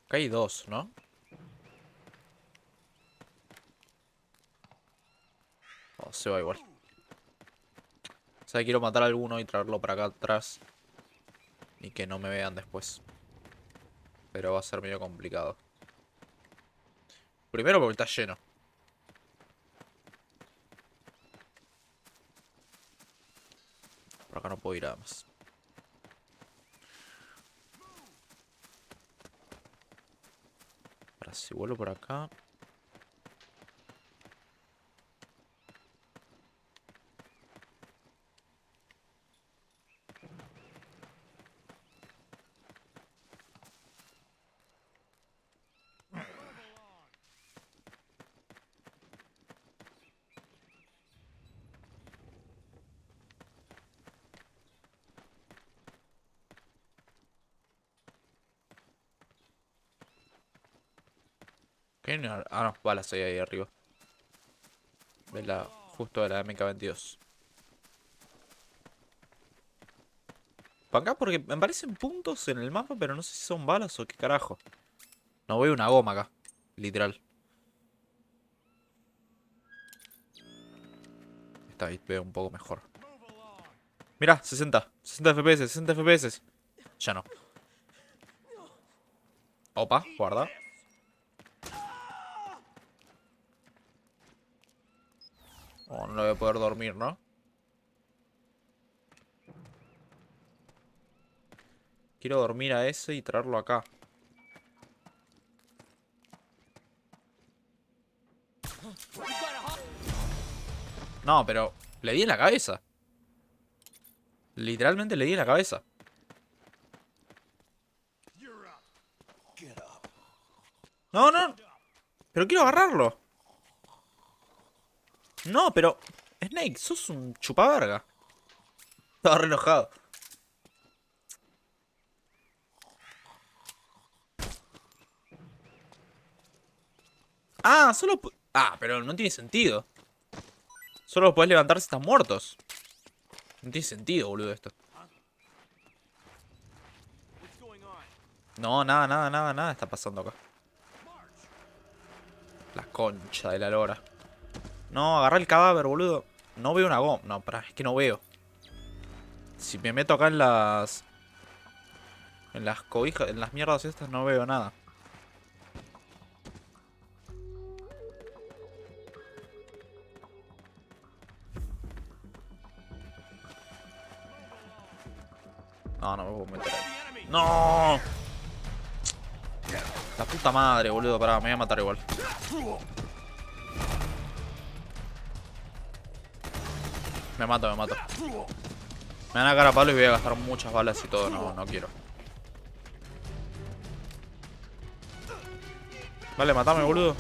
Acá hay dos, ¿no? Oh, se va igual. O sea, quiero matar a alguno y traerlo para acá atrás. Y que no me vean después. Pero va a ser medio complicado. Primero porque está lleno. Por acá no puedo ir además. Ahora si vuelvo por acá. ¿Qué? Ah, no, balas hay ahí arriba. Justo de la MK22. Para acá porque me aparecen puntos en el mapa, pero no sé si son balas o qué carajo. No veo una goma acá. Literal. Esta vez veo un poco mejor. Mirá, 60 FPS, 60 FPS. Ya no. Opa, guarda. Oh, no lo voy a poder dormir, ¿no? Quiero dormir a ese y traerlo acá. No, pero le di en la cabeza. Literalmente le di en la cabeza. No, no. Pero quiero agarrarlo. No, pero... Snake, sos un chupaverga. Estaba re enojado. Ah, solo... Ah, pero no tiene sentido. Solo los podés levantar si están muertos. No tiene sentido, boludo, esto. No, nada, nada, nada, nada está pasando acá. La concha de la lora. No, agarrá el cadáver, boludo. No veo una goma. No, pará, es que no veo. Si me meto acá en las... En las cobijas, en las mierdas estas no veo nada. No, no me puedo meter ahí. ¡No! La puta madre, boludo. Pará, me voy a matar igual. Me mato, me mato. Me van a cagar a palo y voy a gastar muchas balas y todo. No, no quiero. Vale, matame, boludo.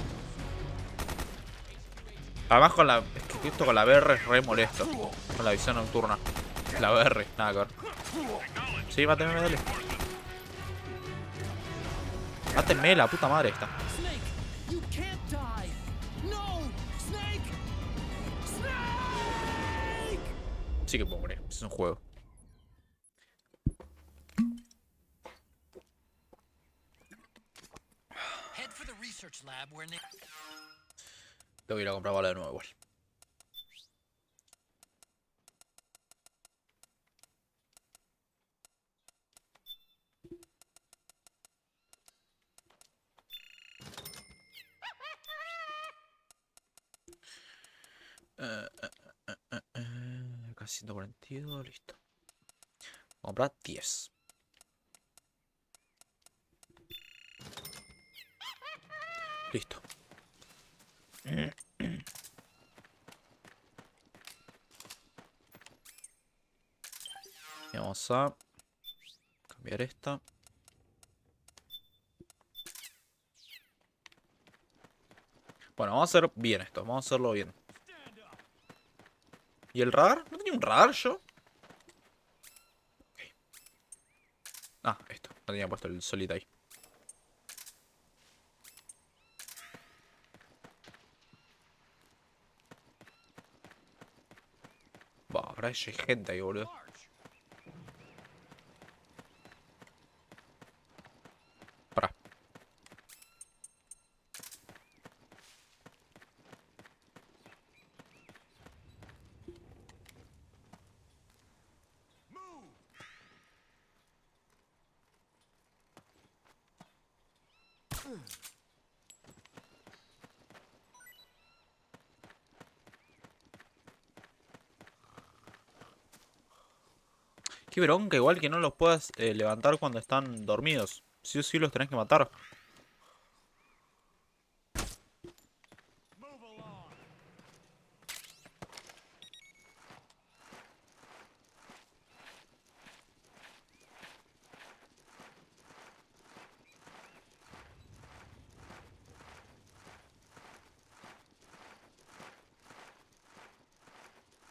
Además con la... Es que esto con la BR es re molesto. Con la visión nocturna. La BR, nada que ver. Sí, máteme, dale. Mátenme, la puta madre esta. Sí que puedo morir, es un juego. Tengo que ir a comprar bala de nuevo igual. Acá 142, listo. Voy a comprar 10. Listo. Y vamos a cambiar esta. Bueno, vamos a hacer bien esto. Vamos a hacerlo bien. ¿Y el radar? ¿No tenía un radar yo? Ok. Ah, esto. No tenía puesto el solid ahí. Bah, ahora hay gente ahí, boludo. Pará. Qué bronca, igual que no los puedas levantar cuando están dormidos. Sí o sí los tenés que matar.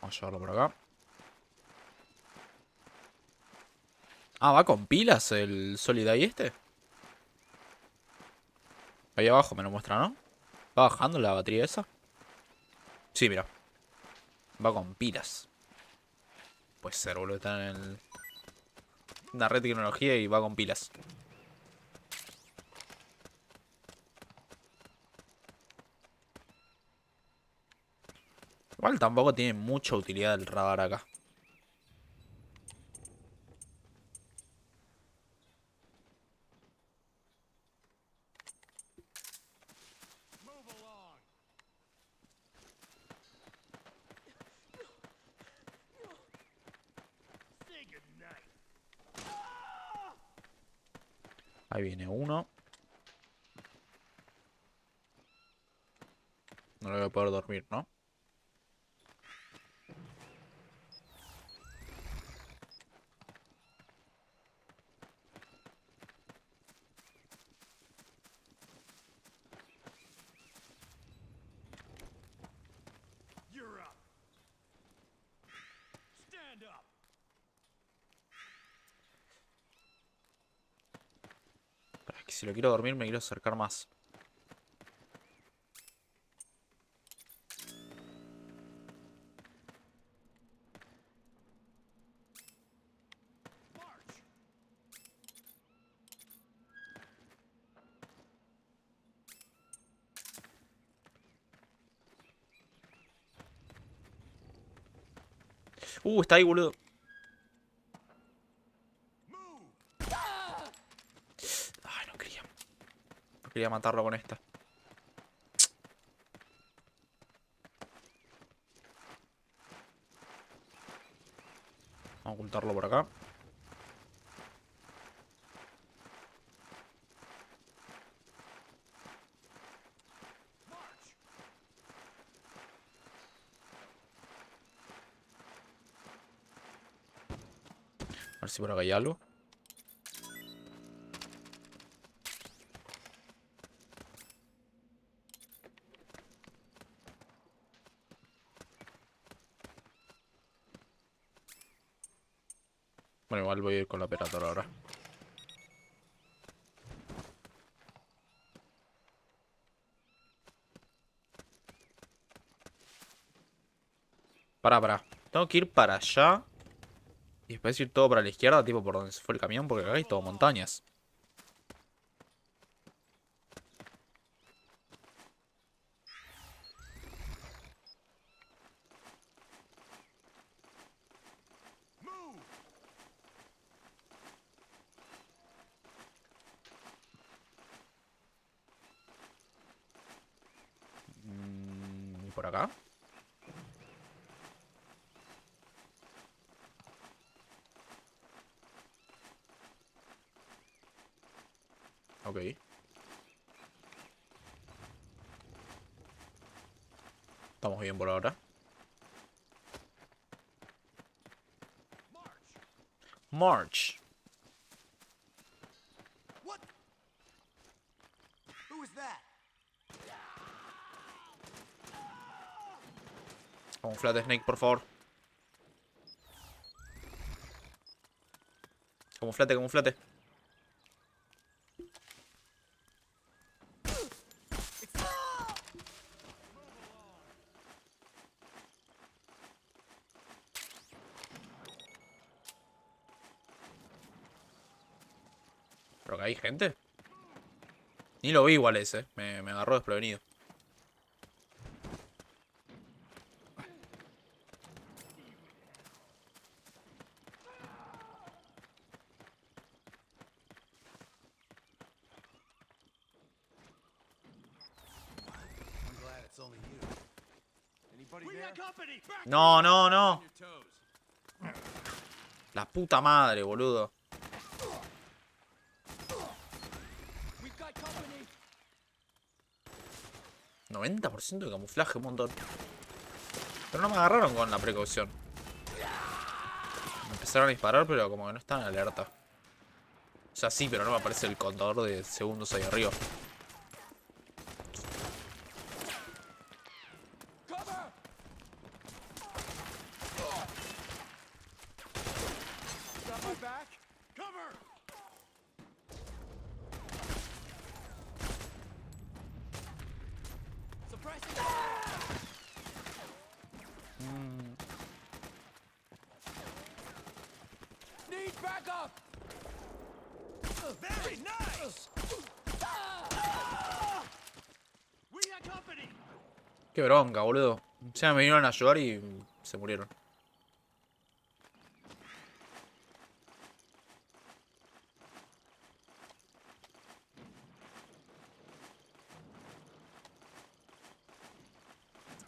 Vamos a llevarlo por acá. Ah, ¿va con pilas el Solid ahí este? Ahí abajo me lo muestra, ¿no? ¿Va bajando la batería esa? Sí, mira. Va con pilas. Puede ser, boludo. Está en una red de tecnología y va con pilas. Igual tampoco tiene mucha utilidad el radar acá. Ahí viene uno. No lo voy a poder dormir, ¿no? Pero es que si lo quiero dormir me quiero acercar más. Está ahí, boludo. Ay, no quería. No quería matarlo con esta. Vamos a ocultarlo por acá. A ver si por acá hay algo. Bueno, igual voy a ir con la operadora ahora. Pará. Tengo que ir para allá. Y después ir todo para la izquierda, tipo por donde se fue el camión, porque acá hay todo montañas. ¿Y por acá? Ok. Estamos bien por ahora. March. Vamos, Flat Snake, por favor. Camuflate, camuflate. ¿Pero que hay gente? Ni lo vi igual ese. Me agarró desprevenido. No, no, no. La puta madre, boludo. $90% de camuflaje, un montón. Pero no me agarraron con la precaución. Me empezaron a disparar, pero como que no están en alerta. O sea, sí, pero no me aparece el contador de segundos ahí arriba. Qué bronca, boludo. O sea, me vinieron a ayudar y se murieron.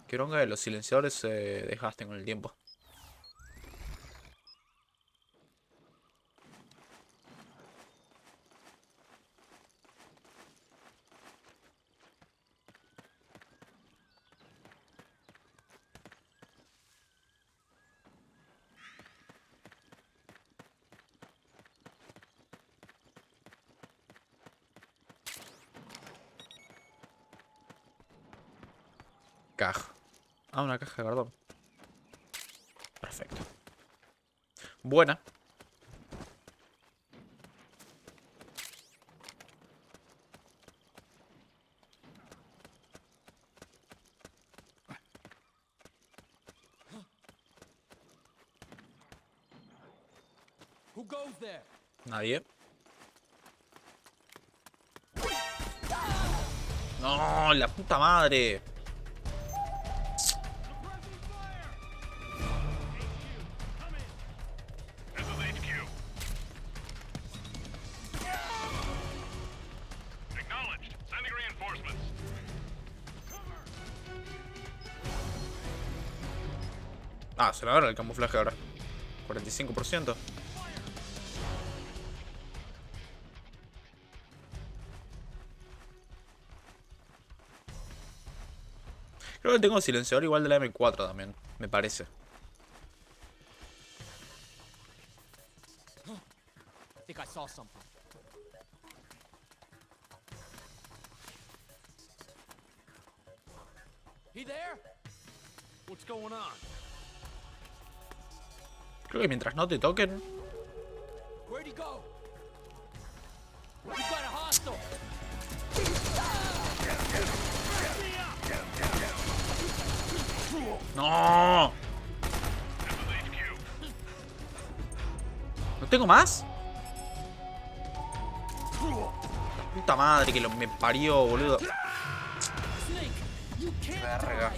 Qué bronca que los silenciadores se desgasten con el tiempo. Caja. Ah, una caja de cartón. Perfecto. Buena. Nadie. No, la puta madre. Ah, se me agarra el camuflaje ahora. 45%. Creo que tengo silenciador igual de la M4 también, me parece. Creo que mientras no te toquen. ¡No! ¿No tengo más? La puta madre que me parió, boludo. Verga.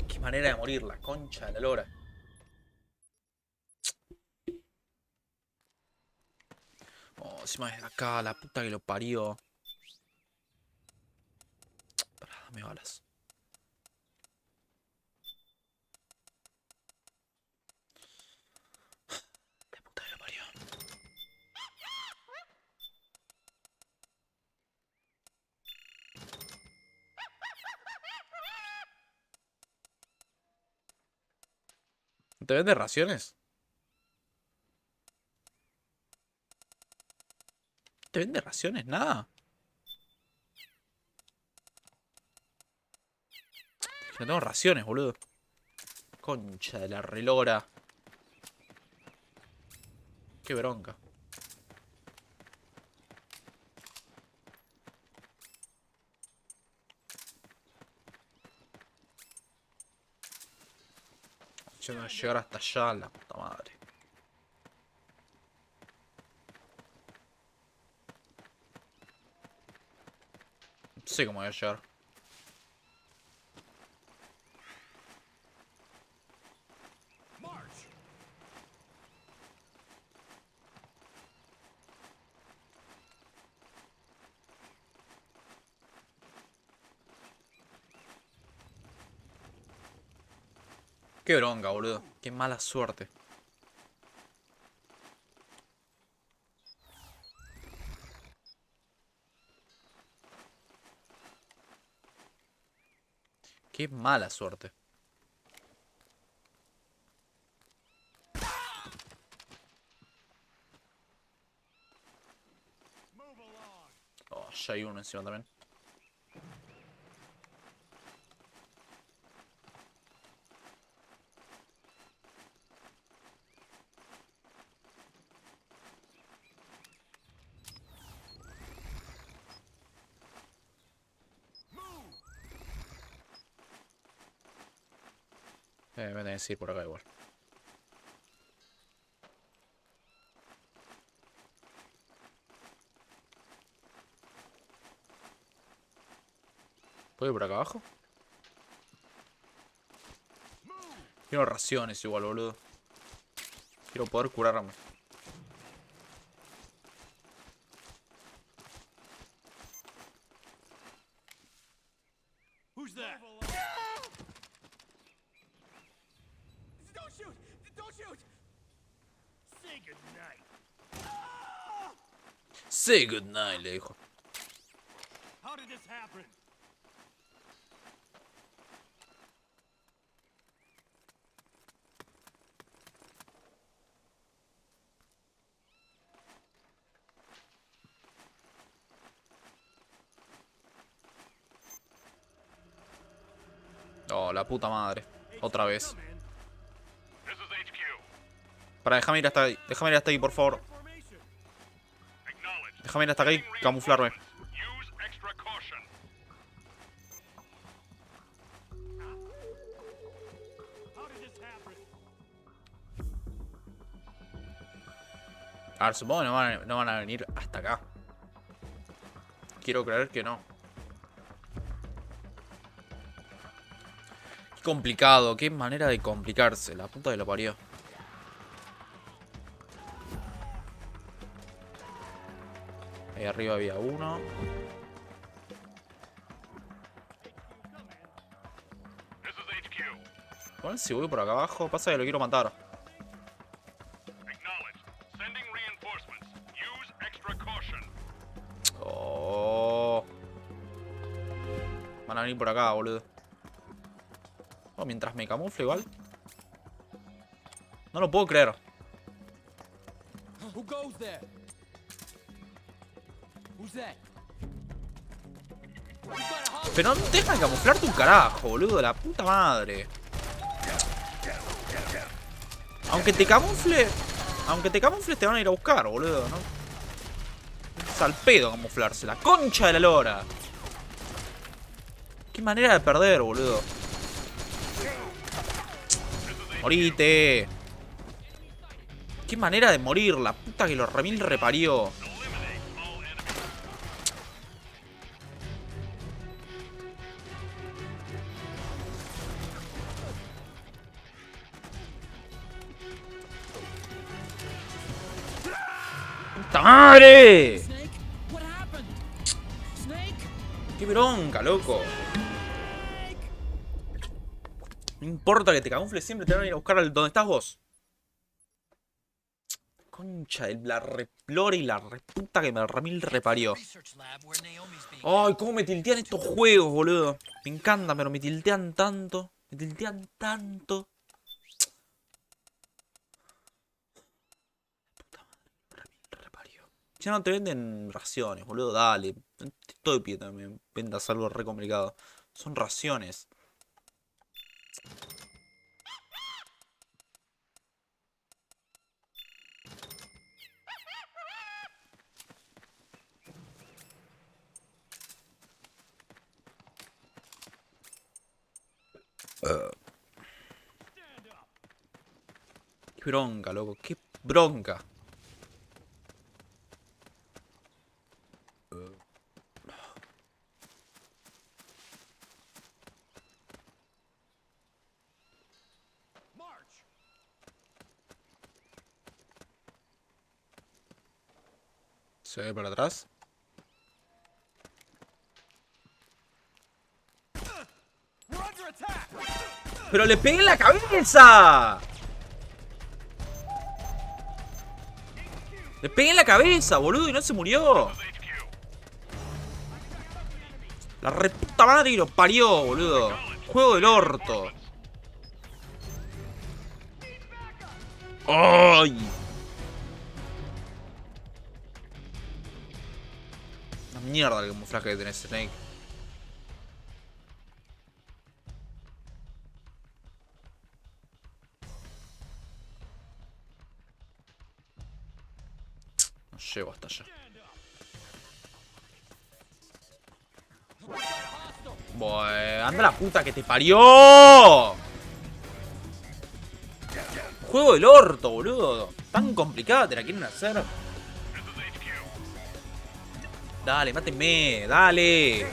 Qué manera de morir, la concha de la lora. Oh, encima de acá, la puta que lo parió. Dame balas. La puta que lo parió. ¿Te vende raciones? ¿Te vende raciones? Nada. No tengo raciones, boludo. Concha de la relora. Qué bronca. Yo no voy a llegar hasta allá, la puta madre. No sé cómo voy a llegar. Qué bronca, boludo. Qué mala suerte. Qué mala suerte. Oh, ya hay uno encima también. Me tenés que ir por acá igual. ¿Puedo ir por acá abajo? Quiero raciones igual, boludo. Quiero poder curarme. Who's that? Don't shoot! Don't shoot! Say goodnight. Say goodnight, le dijo. How did this happen? Oh, la puta madre. Otra vez. Para, déjame ir hasta ahí. Déjame ir hasta ahí, por favor. Déjame ir hasta acá y camuflarme. A ver, supongo que no van a venir hasta acá. Quiero creer que no. Qué complicado, qué manera de complicarse. La puta que lo parió. Ahí arriba había uno. Igual si voy por acá abajo, pasa que lo quiero matar. Oh. Van a venir por acá, boludo. Oh, mientras me camufle igual. No lo puedo creer. Pero no deja de camuflarte un carajo, boludo. La puta madre. Aunque te camufles te van a ir a buscar, boludo, ¿no? Es al pedo camuflarse. La concha de la lora. Qué manera de perder, boludo. Morite. Qué manera de morir. La puta que lo remil reparió. ¡Puta madre! ¡Qué bronca, loco! No importa que te camufles, siempre te van a ir a buscar donde estás vos. Concha de la replora y la reputa que me remil reparió. Ay, cómo me tiltean estos juegos, boludo. Me encanta, pero me tiltean tanto. Me tiltean tanto. Puta madre, remil reparió. Ya no te venden raciones, boludo, dale. Te estoy pidiendo que me vendas algo re complicado. Son raciones. Qué bronca, loco. Qué bronca. Se ve para atrás. ¡Pero le pegué en la cabeza! Le pegué en la cabeza, boludo, y no se murió. La reputa madre que lo parió, boludo. Juego del orto. ¡Ay! Una mierda el camuflaje que tenés, Snake. No llego hasta allá. Bueno, anda la puta que te parió. Juego del orto, boludo. Tan complicada te la quieren hacer. Dale, mátenme, dale.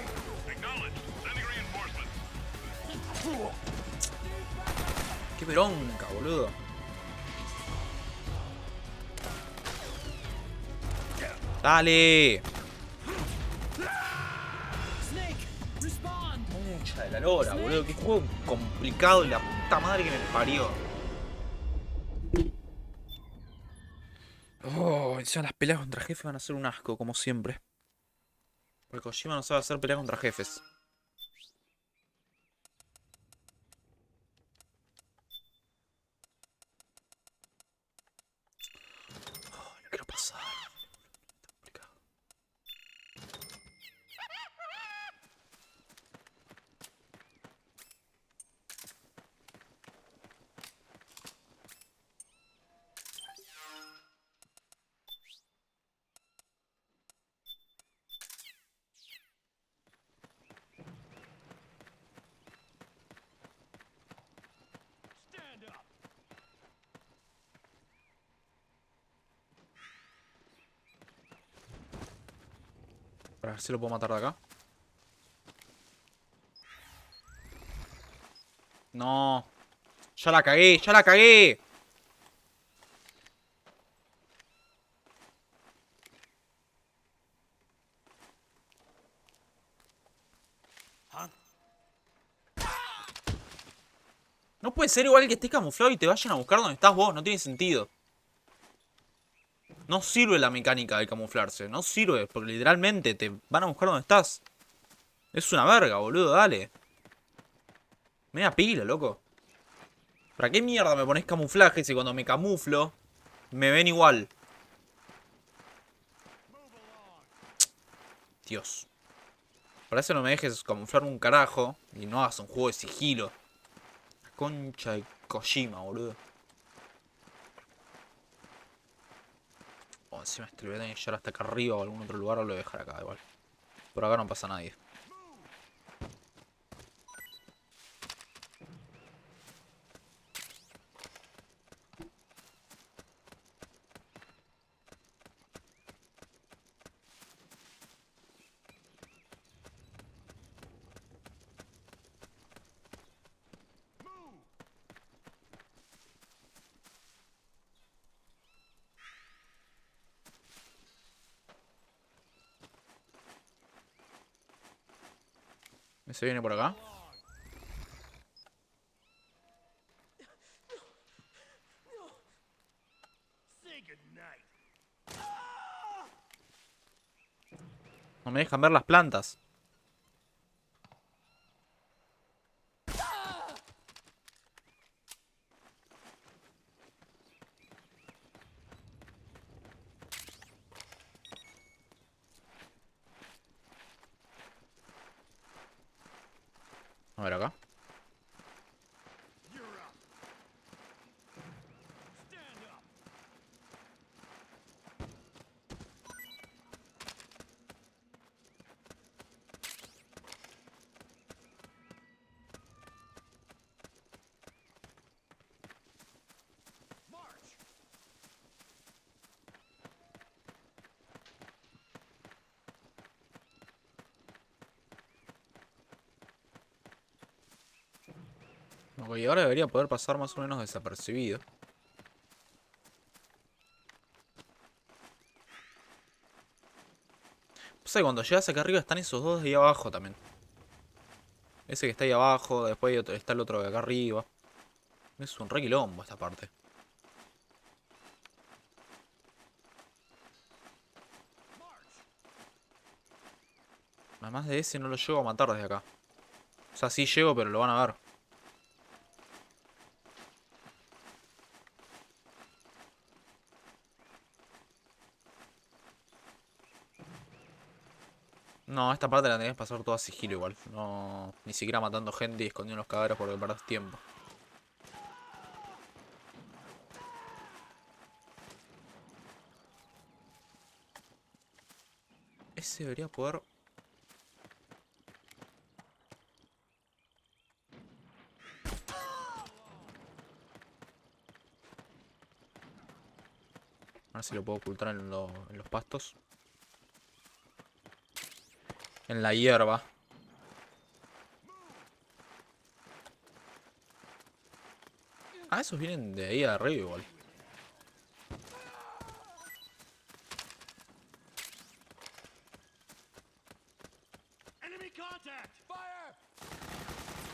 Qué bronca, boludo. Dale. Mucha de la lora, boludo. Qué juego complicado y la puta madre que me parió. Oh, encima las peleas contra jefes van a ser un asco, como siempre. Porque Kojima no sabe hacer peleas contra jefes. Oh, no quiero pasar. Para ver si lo puedo matar de acá. No. Ya la cagué, ya la cagué. No puede ser igual que estés camuflado y te vayan a buscar donde estás vos. No tiene sentido. No sirve la mecánica de camuflarse. No sirve, porque literalmente te van a buscar donde estás. Es una verga, boludo, dale. Media pila, loco. ¿Para qué mierda me pones camuflaje si cuando me camuflo me ven igual? Dios. Para eso no me dejes camuflar un carajo y no hagas un juego de sigilo. La concha de Kojima, boludo. Oh, encima este lo voy a tener que llevar hasta acá arriba o algún otro lugar o lo voy a dejar acá igual. Por acá no pasa nadie. ¿Se viene por acá? No me dejan ver las plantas. A ver acá. Ok, ahora debería poder pasar más o menos desapercibido. Pasa que cuando llegas acá arriba están esos dos de ahí abajo también. Ese que está ahí abajo, después está el otro de acá arriba. Es un re quilombo esta parte. Además de ese no lo llego a matar desde acá. O sea, sí llego, pero lo van a ver. No, esta parte la tenés que pasar toda a sigilo igual. No, ni siquiera matando gente y escondiendo los cadáveres porque perdés tiempo. Ese debería poder... A ver si lo puedo ocultar en los pastos. En la hierba. Ah, esos vienen de ahí arriba igual.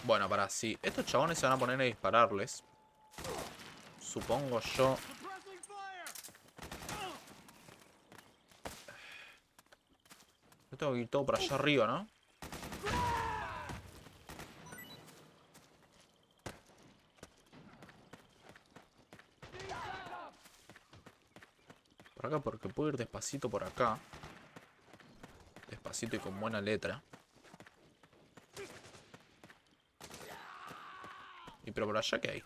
Bueno, para sí. Estos chabones se van a poner a dispararles. Supongo yo. Yo tengo que ir todo por allá arriba, ¿no? Por acá porque puedo ir despacito por acá. Despacito y con buena letra. Y pero por allá, ¿qué hay?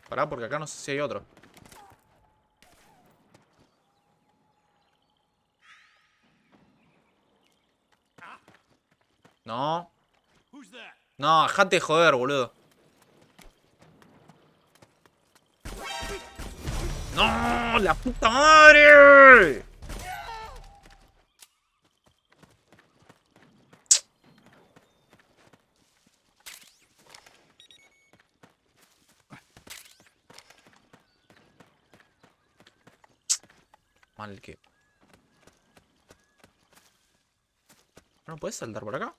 Pará, porque acá no sé si hay otro. No. No, dejate de joder, boludo. ¡No! ¡La puta madre! Mal que... ¿No puedes saltar por acá?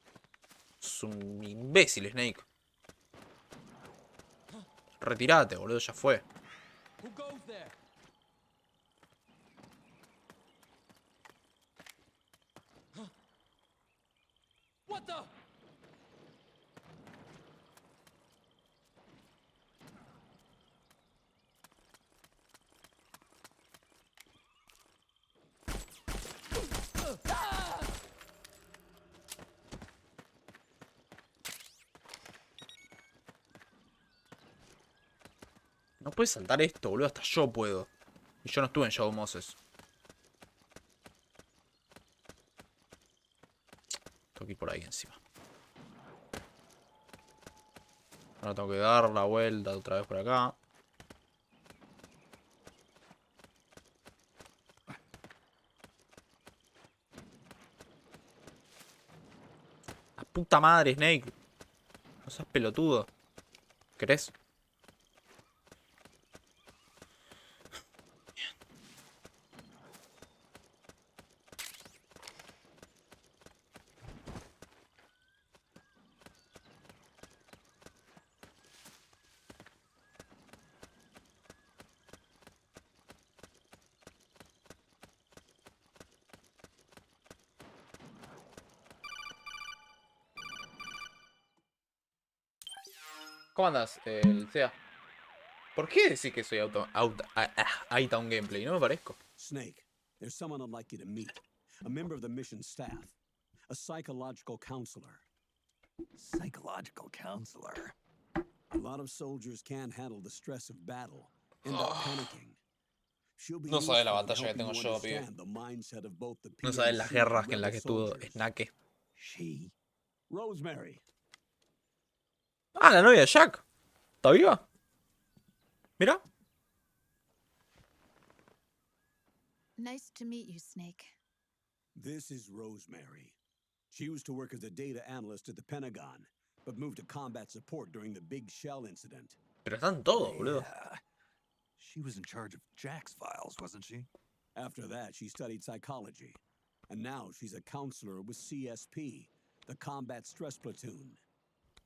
Es un imbécil, Snake. Retirate, boludo, ya fue. No puedes saltar esto, boludo, hasta yo puedo. Y yo no estuve en Shadow Moses. Tengo que ir por ahí encima. Ahora tengo que dar la vuelta otra vez por acá. La puta madre, Snake. No seas pelotudo. ¿Querés? ¿Cómo andas, el SEA? ¿Por qué decís que soy Town Gameplay? No me parezco. Snake, there's someone I'd like you to meet. A member of the mission staff. A psychological counselor. Psychological counselor. A lot of soldiers can't handle the stress of battle. End up panicking. She'll be No sabes la useful in batalla que helping tengo you yo, pibe. understand the mindset of both the No sabes las PMC guerras and en las rebel que estuvo soldiers. Snake. She? Rosemary. Ah, la novia de Jack. ¿Está viva? Mira. Nice to meet you, Snake. This is Rosemary. She used to work as a data analyst at the Pentagon, but moved to combat support during the Big Shell incident. Pero están todos, boludo. Yeah. She was in charge of Jack's files, wasn't she? After that, she studied psychology. And now she's a counselor with CSP, the Combat Stress Platoon.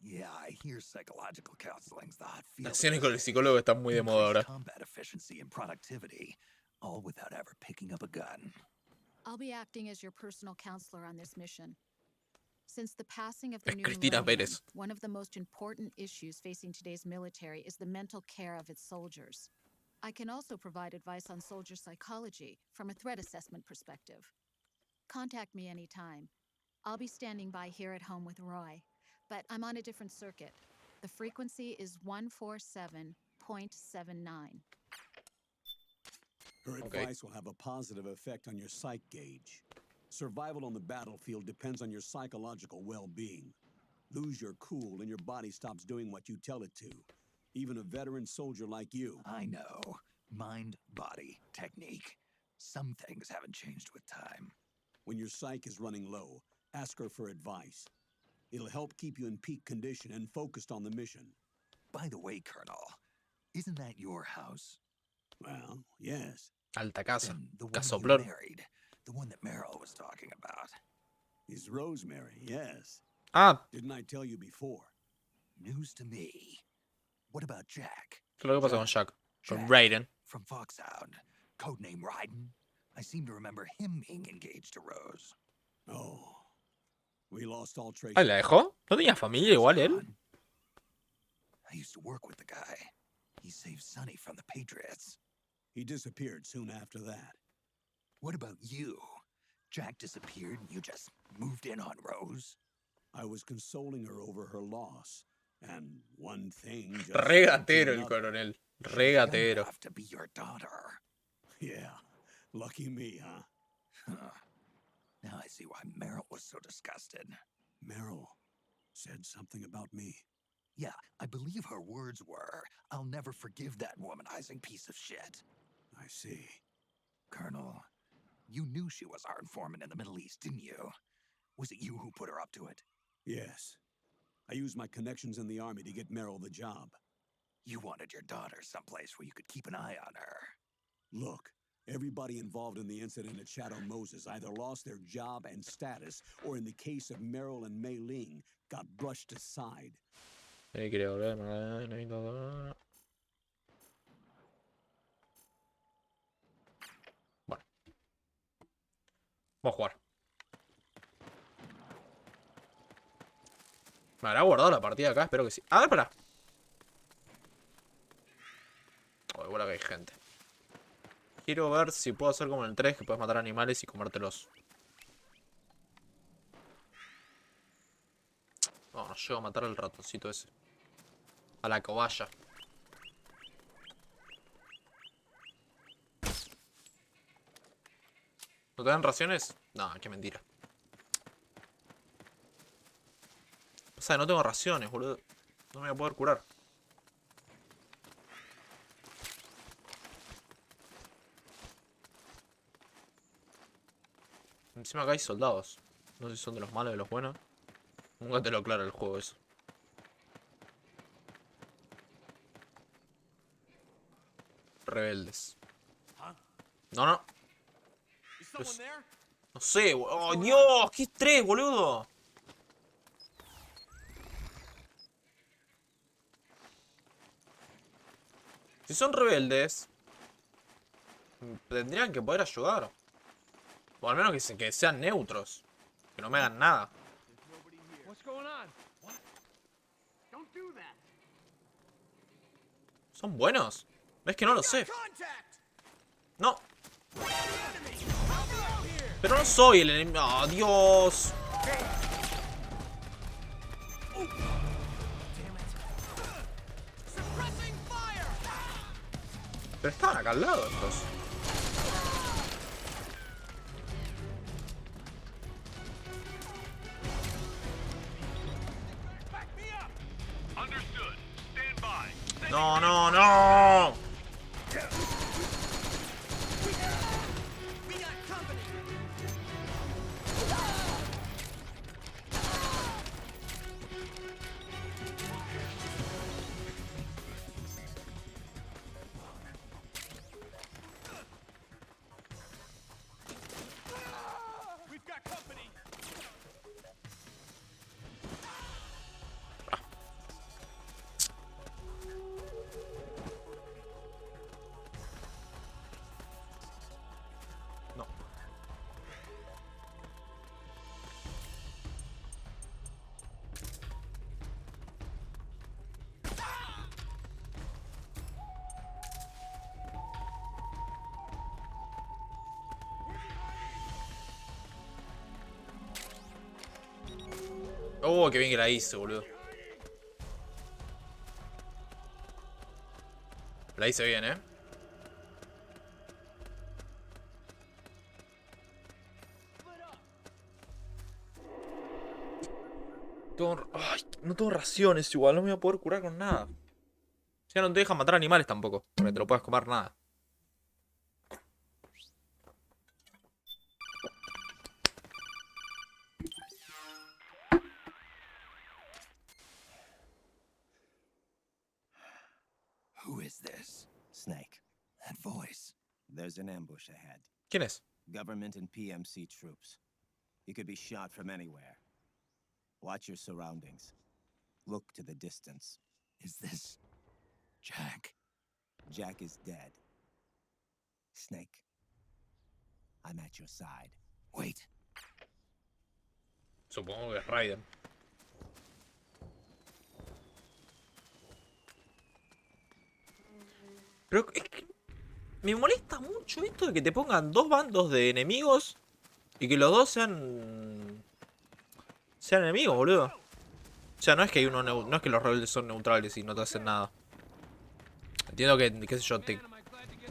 Yeah, I hear psychological counseling's the hot field. Las sesiones con el psicólogo están muy de moda ahora. Combat efficiency and productivity, all without ever picking up a gun. I'll be acting as your personal counselor on this mission. Since the passing of the new Cristina millennium, Pérez. one of the most important issues facing today's military is the mental care of its soldiers. I can also provide advice on soldier psychology from a threat assessment perspective. Contact me anytime. I'll be standing by here at home with Roy, but I'm on a different circuit. The frequency is 147.79. Her advice will have a positive effect on your psych gauge. Survival on the battlefield depends on your psychological well-being. Lose your cool and your body stops doing what you tell it to. Even a veteran soldier like you. I know. Mind, body, technique. Some things haven't changed with time. When your psyche is running low, ask her for advice. It'll help keep you in peak condition and focused on the mission. By the way, Colonel, isn't that your house? Well, yes. Alta casa. Then the one you Casoplón. married, the one that Meryl was talking about. Is Rosemary, yes. Ah, Didn't I tell you before? News to me. What about Jack? ¿qué es lo que pasa con Jack? Con Jack, Raiden. From Foxhound. Codename Raiden. I seem to remember him being engaged to Rose. Oh. We lost all trace. Ah, ¿la dejó? ¿No tenía familia igual él? I used to work with the guy. He saved Sonny from the Patriots. He disappeared soon after that. What about you? Jack disappeared and you just moved in on Rose? I was consoling her over her loss. And one thing just Regatero el another. coronel. Young Regatero. enough to be your daughter. Yeah. Lucky me, huh? Huh. Now I see why Meryl was so disgusted. Meryl said something about me. Yeah, I believe her words were, "I'll never forgive that womanizing piece of shit." I see. Colonel, you knew she was our informant in the Middle East, didn't you? Was it you who put her up to it? Yes. I used my connections in the army to get Meryl the job. You wanted your daughter someplace where you could keep an eye on her. Look, everybody involved in the incident at Shadow Moses either lost their job and status, or in the case of Meryl and Mei Ling, got brushed aside. Quiere volver, no necesito... Bueno. Vamos a jugar. ¿Me habrá guardado la partida acá? Espero que sí. A ver, espera. Oh, igual que hay gente. Quiero ver si puedo hacer como en el 3, que puedes matar animales y comértelos. No, no llego a matar al ratoncito ese. A la cobaya. ¿No te dan raciones? No, qué mentira. O sea, no tengo raciones, boludo. No me voy a poder curar. Encima acá hay soldados. No sé si son de los malos o de los buenos. Nunca te lo aclara el juego eso. Rebeldes. No, no. Pues, no sé, ¡oh, Dios! ¡Qué estrés, boludo! Si son rebeldes, tendrían que poder ayudar. O al menos que sean neutros. Que no me hagan nada. ¿Son buenos? ¿Ves que no lo sé? No. Pero no soy el enemigo. ¡Oh, Dios! Pero estaban acá al lado estos. No, no, no. Oh, qué bien que la hice, boludo. La hice bien, ¿eh? Ay, no tengo raciones igual, no me voy a poder curar con nada. Ya no te dejan matar animales tampoco, para que te lo puedas comer nada. Who is this? Snake. That voice. There's an ambush ahead. ¿Quién es? Government and PMC troops. You could be shot from anywhere. Watch your surroundings. Look to the distance. Is this Jack? Jack is dead. Snake, I'm at your side. Wait. Supongo que es Raiden. Pero es que me molesta mucho esto de que te pongan dos bandos de enemigos y que los dos sean enemigos, boludo. O sea, no es que hay uno no es que los rebeldes son neutrales y no te hacen nada. Entiendo que, qué sé yo, te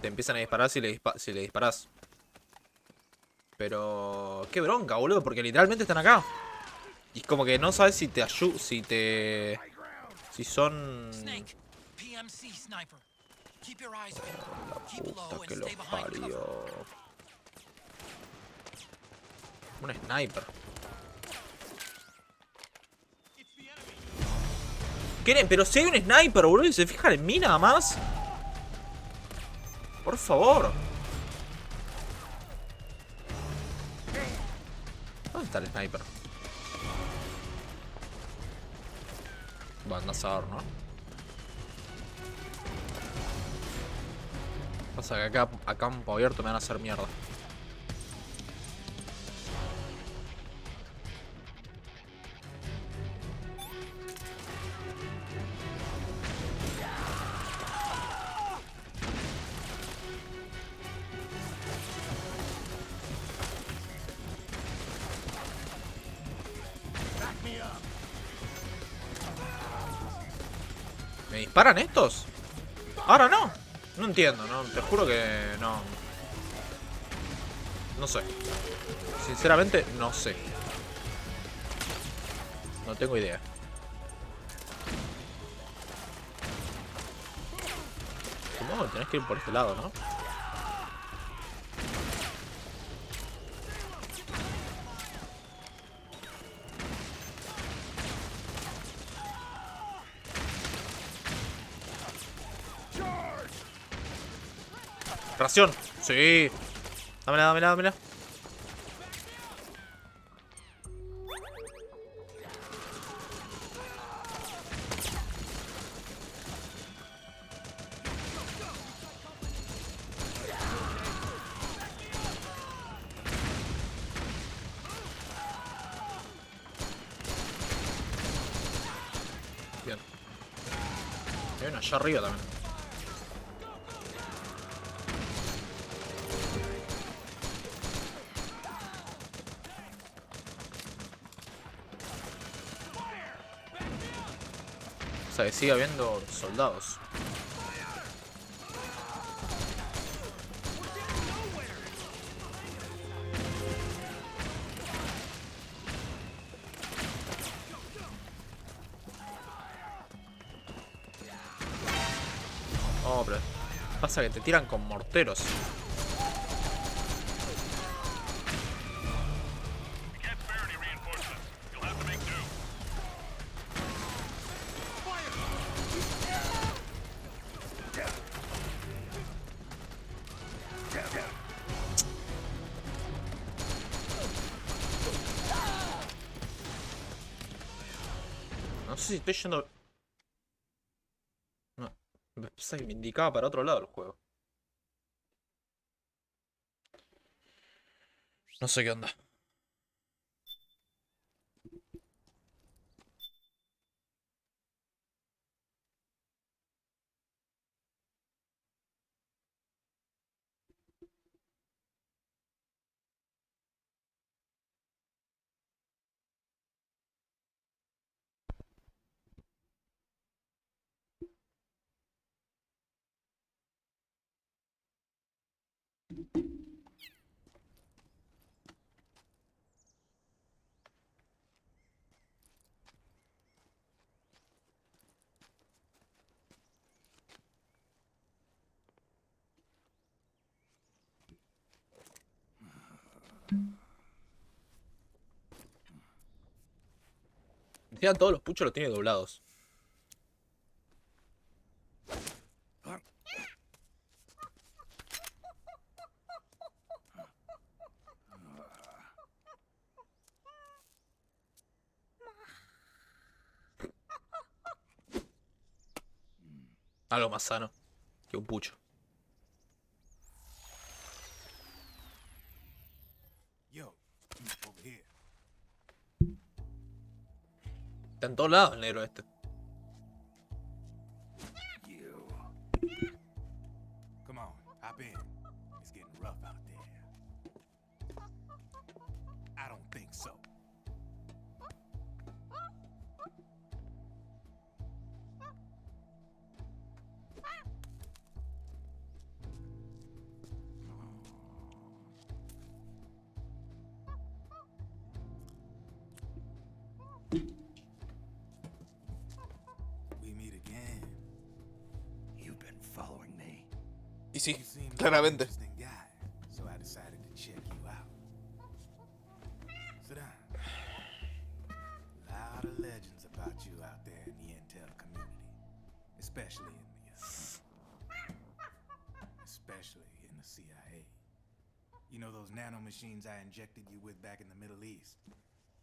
empiezan a disparar si le disparás. Pero qué bronca, boludo, porque literalmente están acá. Y es como que no sabes si te ayudan, si son... Snake, PMC sniper. Keep your eyes open. Keep Puta low que and los stay behind cover. parió. Un sniper. ¿Quieren? Pero si hay un sniper, boludo, y se fijan en mí nada más. Por favor. ¿Dónde está el sniper? Van a saber, ¿no? Pasa que acá a campo abierto me van a hacer mierda. ¿Me disparan estos? Ahora no. No entiendo, no, te juro que no. No sé. Sinceramente, no sé. No tengo idea. Supongo que tenés que ir por este lado, ¿no? Ración. Sí. Dámela, dámela, dámela. Bien. Hay uno allá arriba también. O sea, que sigue habiendo soldados. Oh, pero pasa que te tiran con morteros. No sé si estoy yendo... No, pasa que me indicaba para otro lado el juego. No sé qué onda. Encima todos los puchos los tiene doblados. Algo más sano que un pucho. Yo, over here. Está en todos lados el negro este. You. Come on, hop in. It's getting rough out there. I don't think so. We meet again. You've been following me. Y sí, You seem like an claramente. interesting guy, so I decided to check you out. Sit down. A lot of legends about you out there in the intel community, especially in the CIA. You know those nano machines I injected you with back in the Middle East?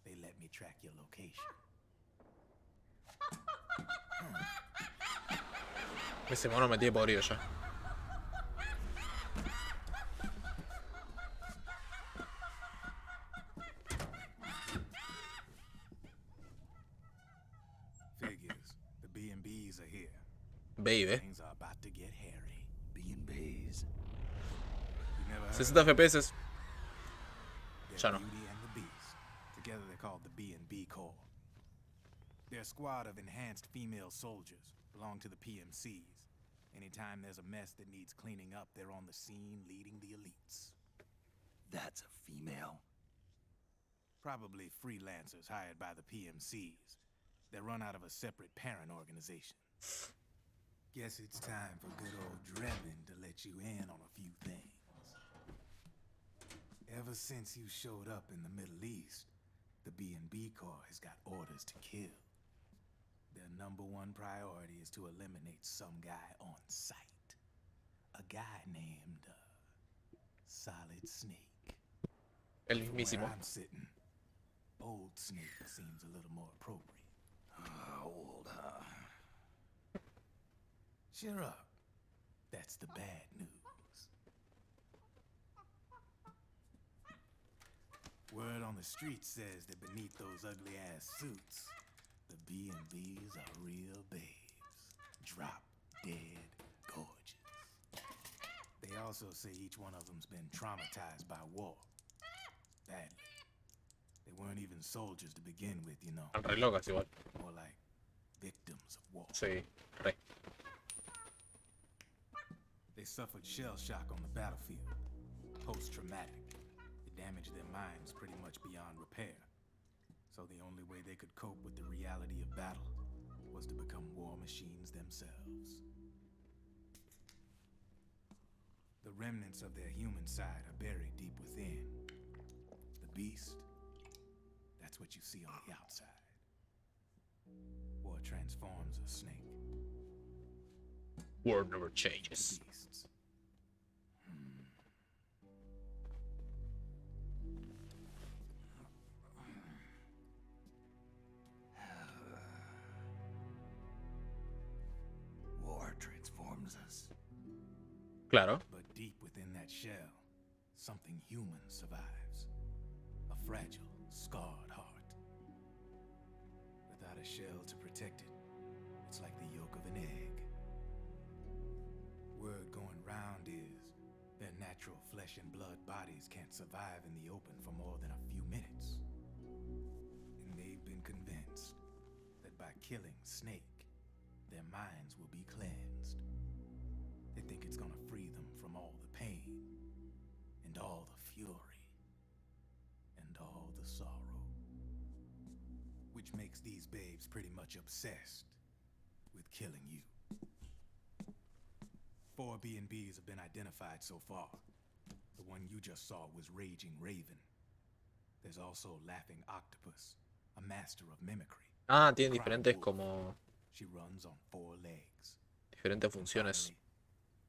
They let me track your location. Ese mono me tiene podrido ya. Figures. The B&Bs are here. Baby. Things are about to get hairy. B&Bs. You never heard 60 FPS. They're Ya no. Beauty and the Beast. Together they're called the B&B Corps. They're a squad of enhanced female soldiers, belong to the PMCs. Anytime there's a mess that needs cleaning up, they're on the scene leading the elites. That's a female. Probably freelancers hired by the PMCs. They're run out of a separate parent organization. Guess it's time for good old Drebin to let you in on a few things. Ever since you showed up in the Middle East, the B&B Corps has got orders to kill. Their #1 priority is to eliminate some guy on sight. A guy named Solid Snake. El From mismísimo. where I'm sitting, Old Snake seems a little more appropriate. Old, huh? Cheer up. That's the bad news. Word on the street says that beneath those ugly-ass suits, the B&Bs are real babes. Drop dead gorgeous. They also say each one of them's been traumatized by war. Badly. They weren't even soldiers to begin with, you know. Están re locas igual. More like victims of war. Sí, re. They suffered shell shock on the battlefield. Post-traumatic. It damaged their minds pretty much beyond repair. So the only way they could cope with the reality of battle was to become war machines themselves. The remnants of their human side are buried deep within. The beast, that's what you see on the outside. War transforms a snake. World never changes. Beasts. War transforms us. Claro. But deep within that shell, something human survives. A fragile, scarred heart. Without a shell to protect it, it's like the yolk of an egg. Word going round is their natural flesh and blood bodies can't survive in the open for more than a few minutes. And they've been convinced that by killing Snake, their minds will be cleansed. They think it's gonna free them from all the pain. fury and all the sorrow, which makes these babes pretty much obsessed with killing you. 4 B&Bs have been identified so far. The one you just saw was Raging Raven. There's also Laughing Octopus, a master of mimicry. Ah, tienen diferentes como... She runs on 4 legs. Diferentes funciones. Finally,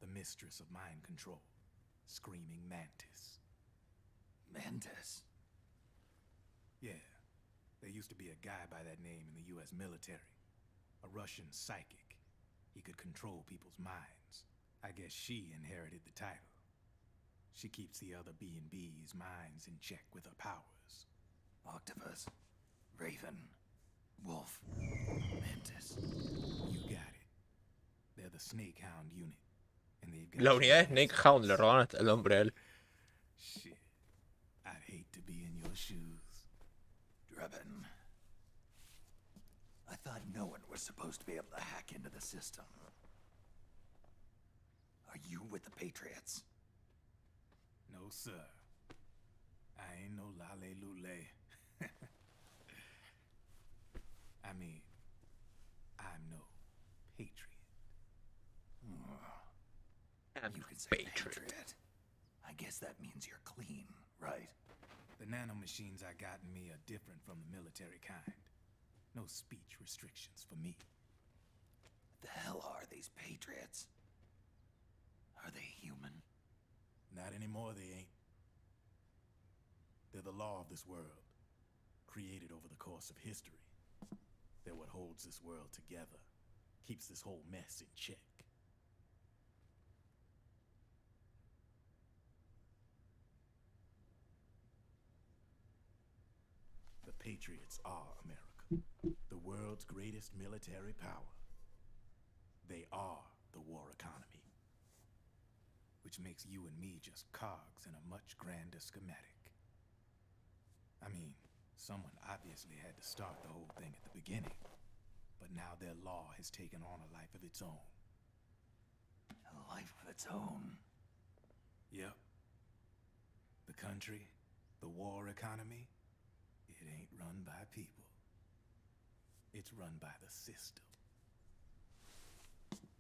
the mistress of mind control, Screaming Mantis. Mantis? Yeah. There used to be a guy by that name in the US military. A Russian psychic. He could control people's minds. I guess she inherited the title. She keeps the other B&B's minds in check with her powers. Octopus, Raven, Wolf, Mantis. You got it. They're the Snake Hound unit. And they've got La unidad de Snake Hound le roban hasta el nombre a él. Shit. I'd hate to be in your shoes. Drebin. I thought no one was supposed to be able to hack into the system. Are you with the Patriots? No, sir. I ain't no lale-lule. I mean, I'm no patriot. You can say patriot. I guess that means you're clean, right? The nanomachines I got in me are different from the military kind. No speech restrictions for me. What the hell are these Patriots? Are they human? Not anymore, they ain't. They're the law of this world, created over the course of history. They're what holds this world together, keeps this whole mess in check. The Patriots are America, the world's greatest military power. They are the war economy, which makes you and me just cogs in a much grander schematic. I mean, someone obviously had to start the whole thing at the beginning, but now their law has taken on a life of its own. A life of its own? Yep. The country, the war economy, it ain't run by people. It's run by the system.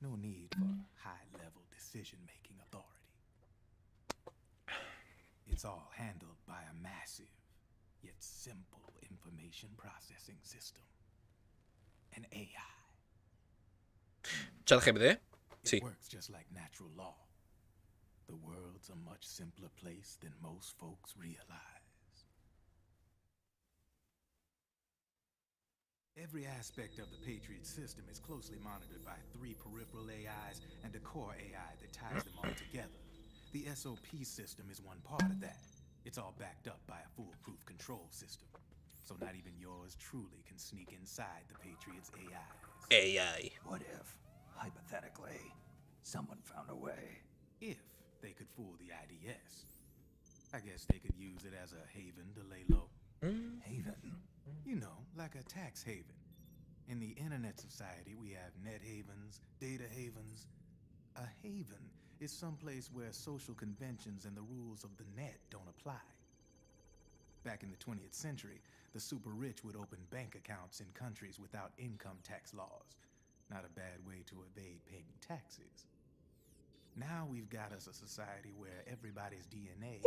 No need for high-level decision-making authority. It's all handled by a massive, yet simple information processing system. An AI. ChatGPT? Sí. It works just like natural law. The world's a much simpler place than most folks realize. Every aspect of the Patriot system is closely monitored by 3 peripheral AIs and a core AI that ties them all together. The SOP system is one part of that. It's all backed up by a foolproof control system. So not even yours truly can sneak inside the Patriots' AIs. AI. What if, hypothetically, someone found a way? If they could fool the IDS. I guess they could use it as a haven to lay low. Haven? You know, like a tax haven. In the internet society, we have net havens, data havens. A haven is someplace where social conventions and the rules of the net don't apply. Back in the 20th century, the super rich would open bank accounts in countries without income tax laws. Not a bad way to evade paying taxes. Now we've got us a society where everybody's DNA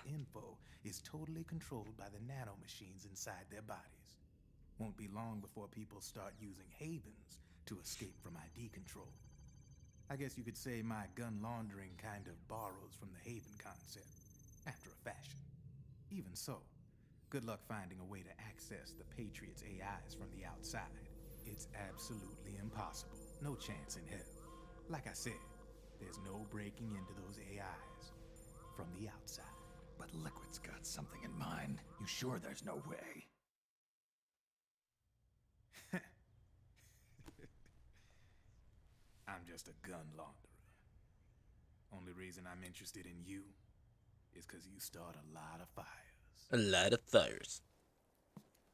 and info is totally controlled by the nanomachines inside their bodies. Won't be long before people start using havens to escape from ID control. I guess you could say my gun laundering kind of borrows from the haven concept, after a fashion. Even so, good luck finding a way to access the Patriots' AIs from the outside. It's absolutely impossible. No chance in hell. Like I said, there's no breaking into those AIs from the outside. But Liquid's got something in mind. You sure there's no way? I'm just a gun launderer. Only reason I'm interested in you is because you start a lot of fires. A lot of fires.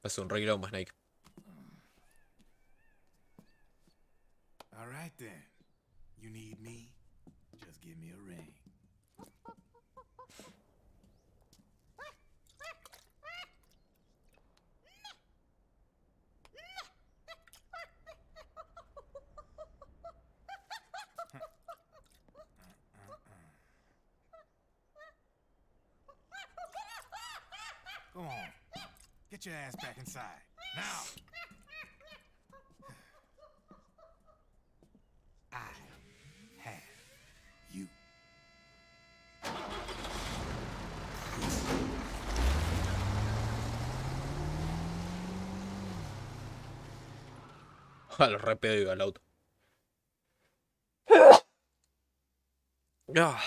Es un reglón, Snake. All right then. You need me? Just give me a ring. Go on. Get your ass back inside. Now. I have you. Al re pedo iba el auto. Ah.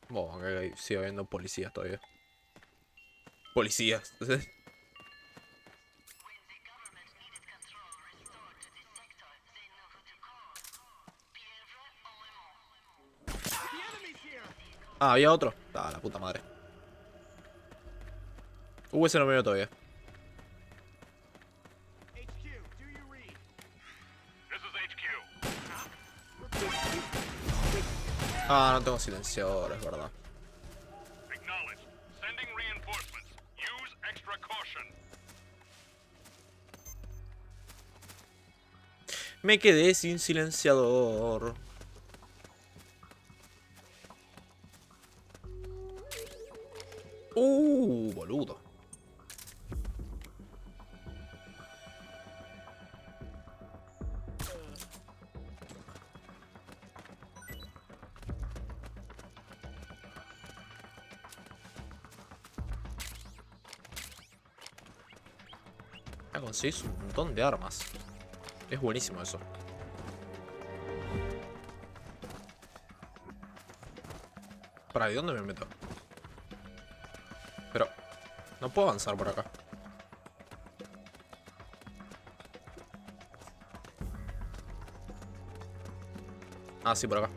Bueno, acá sigue habiendo policías todavía. Policías. Ah, había otro. Ah, la puta madre. Ese no me veo todavía. Ah, no tengo silenciador, es verdad. Me quedé sin silenciador. Boludo. Ya conseguís un montón de armas. Es buenísimo eso. ¿Para dónde me meto? Pero no puedo avanzar por acá. Ah, sí, por acá.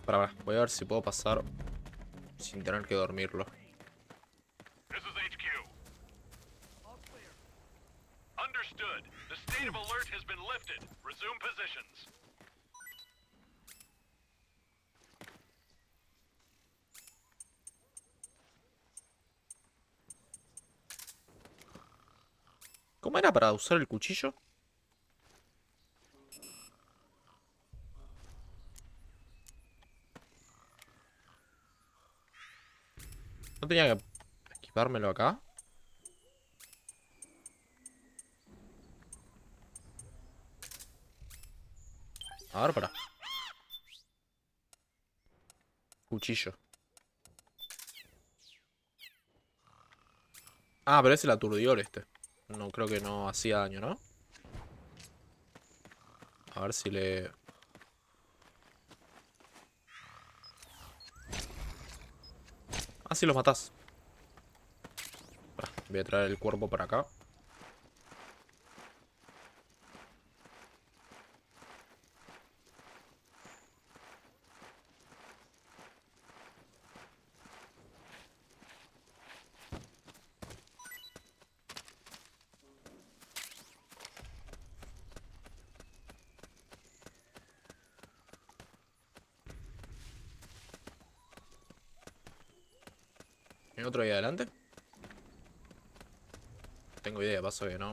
Para, voy a ver si puedo pasar sin tener que dormirlo. ¿Cómo era para usar el cuchillo? ¿No tenía que equipármelo acá? A ver, para. Cuchillo. Ah, pero es el aturdior este. No, creo que no hacía daño, ¿no? A ver si le... Ah, sí los matás. Voy a traer el cuerpo para acá. ¿Hay otro ahí adelante? Tengo idea, paso que no.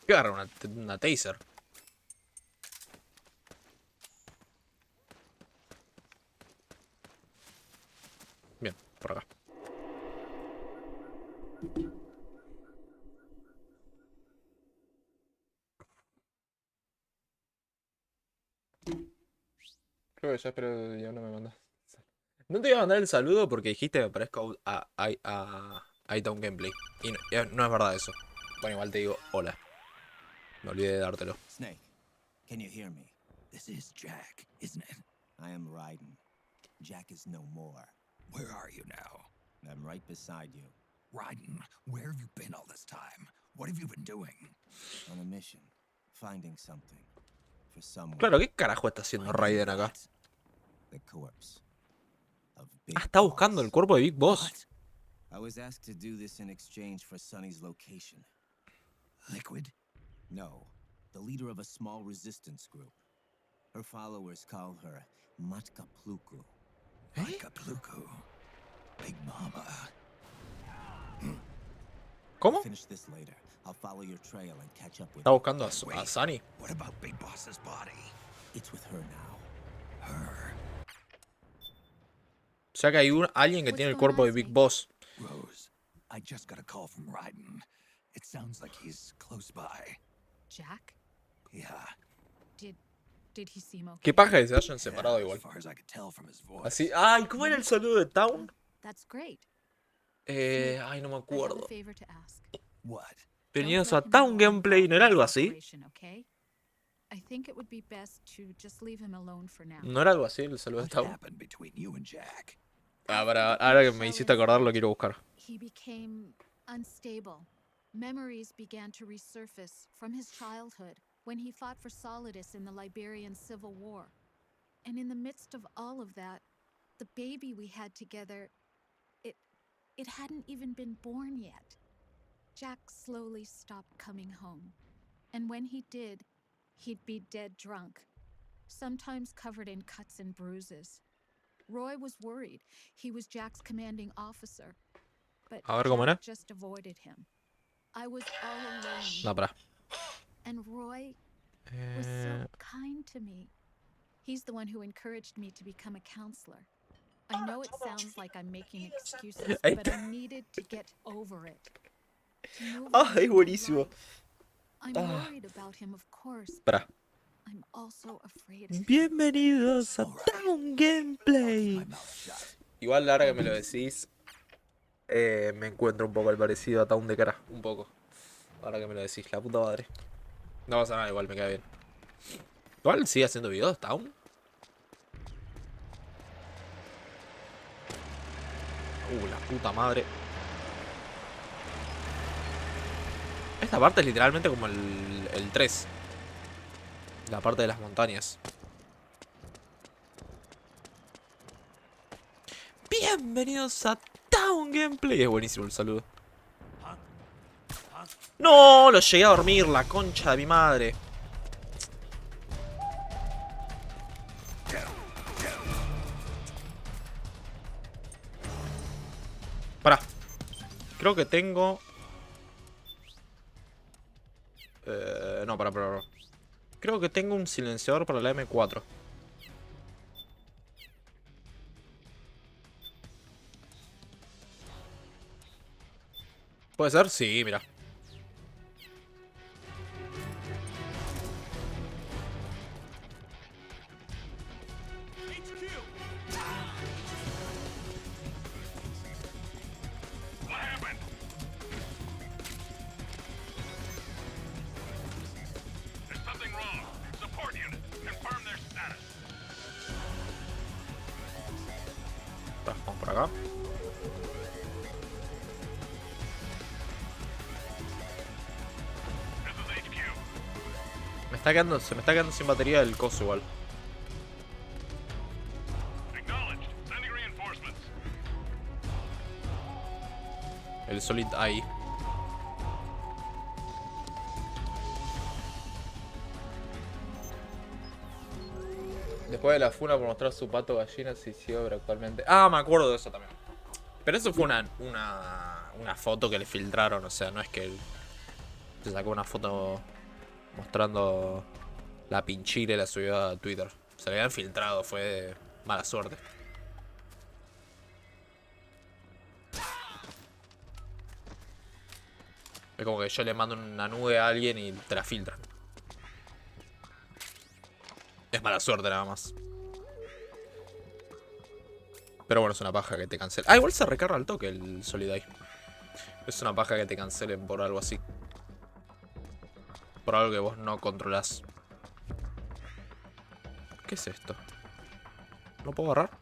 ¿Qué agarra? Una taser. Bien, por acá. Creo que ya, pero ya no me mandas. No te iba a mandar el saludo porque dijiste que me parezco a Town Gameplay. Y no, no es verdad eso. Bueno, igual te digo hola. Me olvidé de dártelo. Snake, can you hear me? This is Jack, isn't it? I am Raiden. Jack is no more. Where are you now? I'm right beside you. Raiden, where have you been all this time? What have you been doing? On a mission. Finding something. For someone. Claro, ¿qué carajo está haciendo Raiden acá? The corpse of Ah, Big está buscando el Boss. cuerpo de Big Boss. I was asked to do this in exchange for Sonny's location. Liquid? No, the leader of a small resistance group. Her followers call her Matkapluku. Matkapluku? Big Mama. ¿Cómo? Finish this later. I'll follow your trail and catch up with Está you. buscando a Sunny. What about Big Boss's body? It's with her now. Her. O sea que hay alguien que tiene el cuerpo de Big Boss. Rose, I just got a call from Raiden. It sounds like he's close by. Jack? Yeah. Did he seem okay? Qué paja que se hayan separado As igual. far as I could tell from his voice. Así. Ay, ¿cómo era el saludo de Town? That's great. Ay, no me I have acuerdo. a favor to ask. What? Bienvenidos a Town Gameplay, ¿no era algo así? Okay? I think it would be best to just leave him alone for now. ¿No era algo así el saludo de What Town? happened between you and Jack? Ahora que me hiciste acordar lo quiero buscar. He became unstable. Memories began to resurface from his childhood when he fought for Solidus in the Liberian Civil War. And in the midst of all of that, the baby we had together, it hadn't even been born yet. Jack slowly stopped coming home. And when he did, he'd be dead drunk, sometimes covered in cuts and bruises. Roy was worried. He was Jack's commanding officer. But A ver cómo era. Jack just avoided him. I was all alone. No, pará. And Roy was so kind to me. He's the one who encouraged me to become a counselor. I know it sounds like I'm making excuses, but I needed to get over it. To move on Ay, with my buenísimo. life. I'm worried about him, of course. Pará. I'm also afraid of him. Bienvenidos a Town Gameplay. Igual ahora que me lo decís, me encuentro un poco el parecido a Town de cara. Un poco. Ahora que me lo decís, la puta madre. No pasa nada, igual me queda bien. Igual sigue haciendo videos, Town. La puta madre. Esta parte es literalmente como el 3. La parte de las montañas. Bienvenidos a Town Gameplay. Es buenísimo el saludo. No, lo llegué a dormir, la concha de mi madre. Pará. Creo que tengo... no, pará. Creo que tengo un silenciador para la M4. ¿Puede ser? Sí, mira. Vamos por acá. Se me está quedando sin batería el coso igual. El Solid ahí. Después de la funa por mostrar su pato gallina se hizo obra actualmente. Ah, me acuerdo de eso también. Pero eso fue una foto que le filtraron. O sea, no es que él se sacó una foto mostrando la pinchila y la subió a Twitter. Se le habían filtrado, fue de mala suerte. Es como que yo le mando una nube a alguien y te la filtran. Es mala suerte nada más. Pero bueno, es una paja que te cancelen. Ah, igual se recarga al toque el Solidai. Es una paja que te cancelen por algo así. Por algo que vos no controlás. ¿Qué es esto? ¿No puedo agarrar?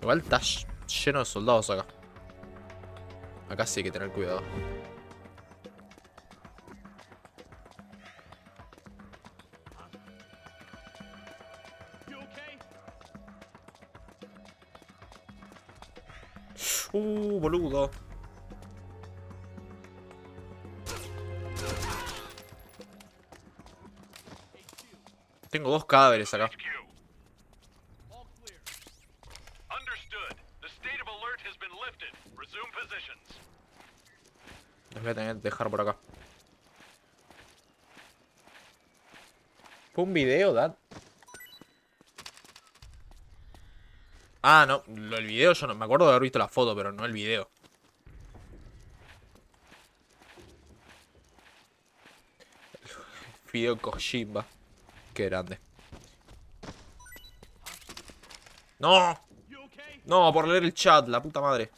Igual está lleno de soldados acá. Acá sí hay que tener cuidado. Boludo. Tengo 2 cadáveres acá. Los voy a tener que dejar por acá. ¿Fue un video, Dad? Ah, no. El video yo no me acuerdo de haber visto la foto, pero no el video. Video Kojima. Qué grande. ¡No! No, por leer el chat, la puta madre.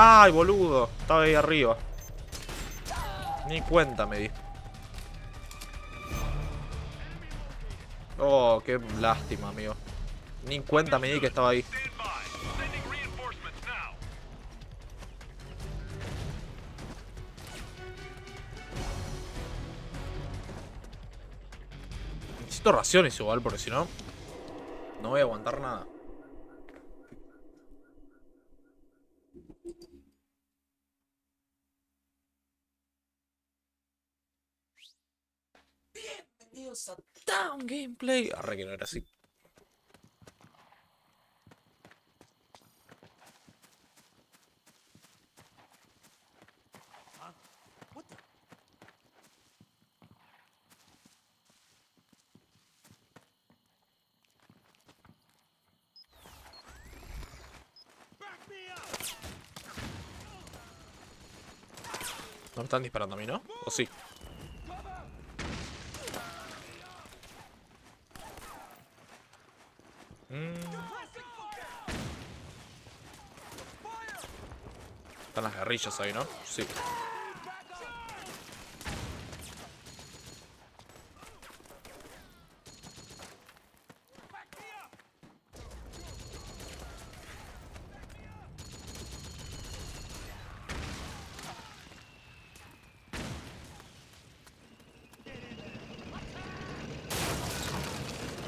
¡Ay, boludo! Estaba ahí arriba. Ni cuenta me di. Oh, qué lástima, amigo. Ni cuenta me di que estaba ahí. Necesito raciones igual, porque si no, no voy a aguantar nada. Bienvenidos a Down Gameplay. Arre que no era así. No me están disparando a mí, ¿no? ¿O sí? Están las guerrillas ahí, ¿no? Sí.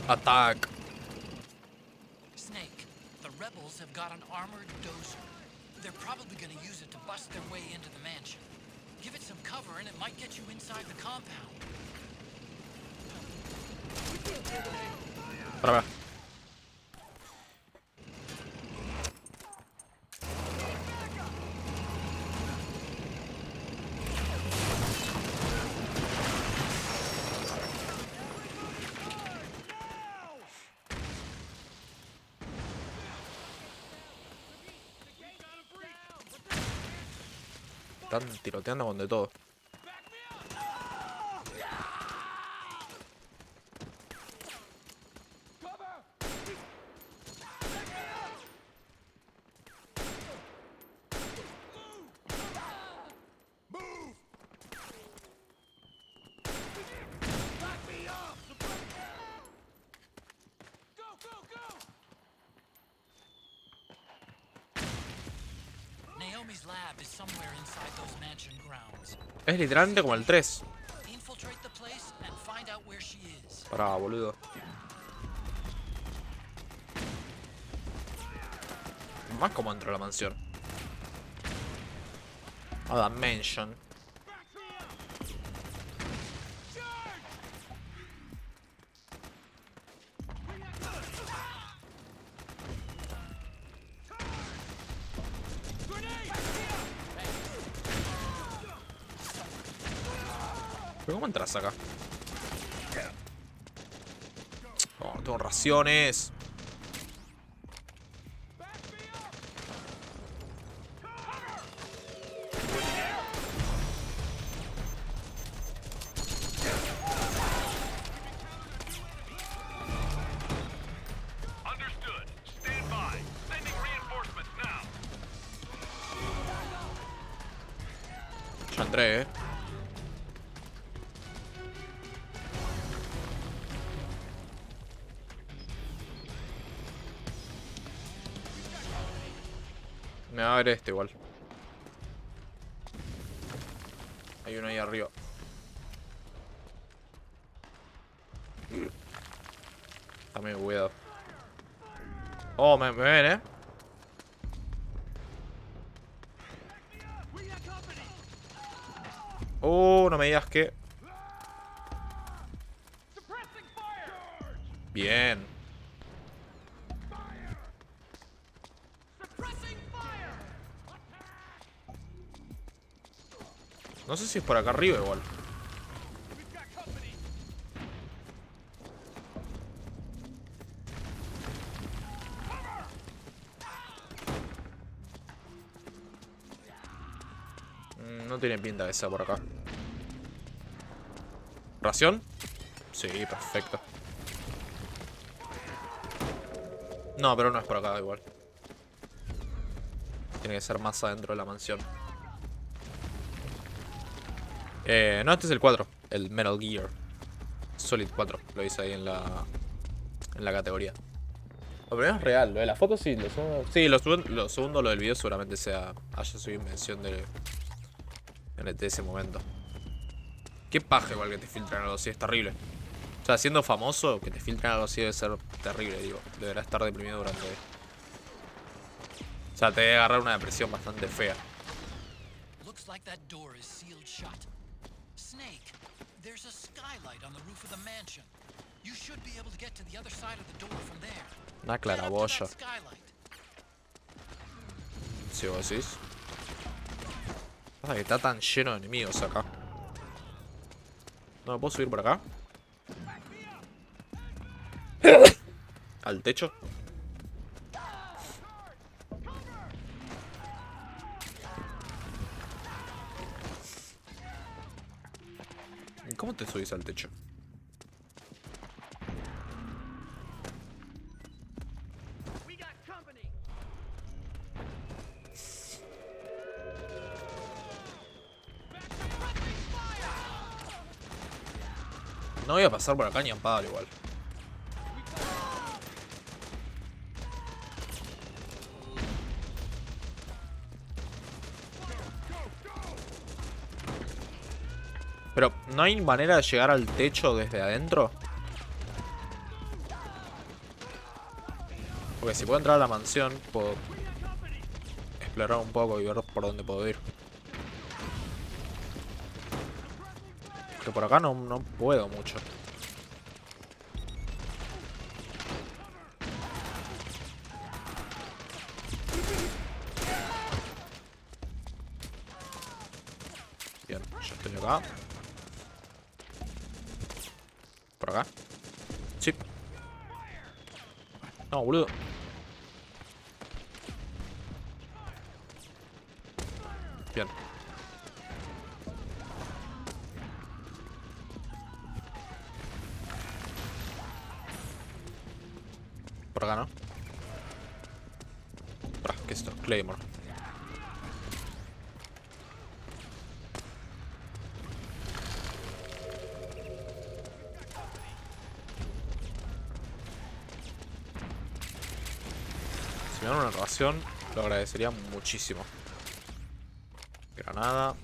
Attack. Snake, the rebels have got an armored dozer. They're probably going to use it to bust their way into the mansion. Give it some cover and it might get you inside the compound. Para ver. Están tiroteando con de todo. Naomi's lab is somewhere inside those mansion grounds. Es literalmente como el 3. Infiltrate the place and find out where she is. Pará, boludo. Más como dentro de la mansión. A la mansion. ¿Pero cómo entras acá? Oh, no tengo raciones. encontré, Me va a ver este igual. Hay uno ahí arriba. Está medio cuidado. Oh, me ven, no me digas que... Bien. No sé si es por acá arriba igual. No tiene pinta que sea por acá. ¿Ración? Sí, perfecto. No, pero no es por acá igual. Tiene que ser más adentro de la mansión. No, este es el 4. El Metal Gear Solid 4. Lo hice ahí en la categoría. Lo primero es real. Lo de la foto sí. Lo segundo, sí, lo segundo, lo del video seguramente haya sido invención de ese momento. Qué paja igual que te filtran algo así. Es terrible. O sea, siendo famoso, que te filtren algo así debe ser terrible, digo. Deberá estar deprimido durante... O sea, te debe agarrar una depresión bastante fea. Looks like that door is sealed shut. Snake, there's a skylight on the roof of the mansion. You should be able to get to the other side of the door from there. Una claraboya. Si vos decís. Pasa que está tan lleno de enemigos acá. ¿No me puedo subir por acá? ¿Al techo? ¿Cómo te subís al techo? No voy a pasar por acá ni a palo igual. Pero, ¿no hay manera de llegar al techo desde adentro? Porque si puedo entrar a la mansión, puedo explorar un poco y ver por dónde puedo ir. Que por acá no puedo mucho. Bien, ya estoy acá. ¿Por acá? Sí. No, boludo. Bien. Por acá, ¿no? ¿Qué es esto? Claymore. Si me dan una ración, lo agradecería muchísimo. Granada.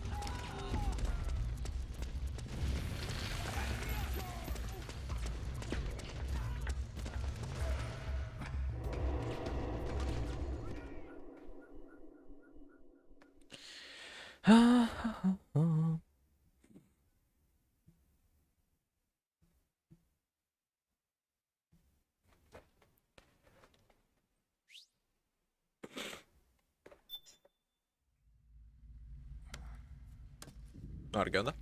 A ver qué onda.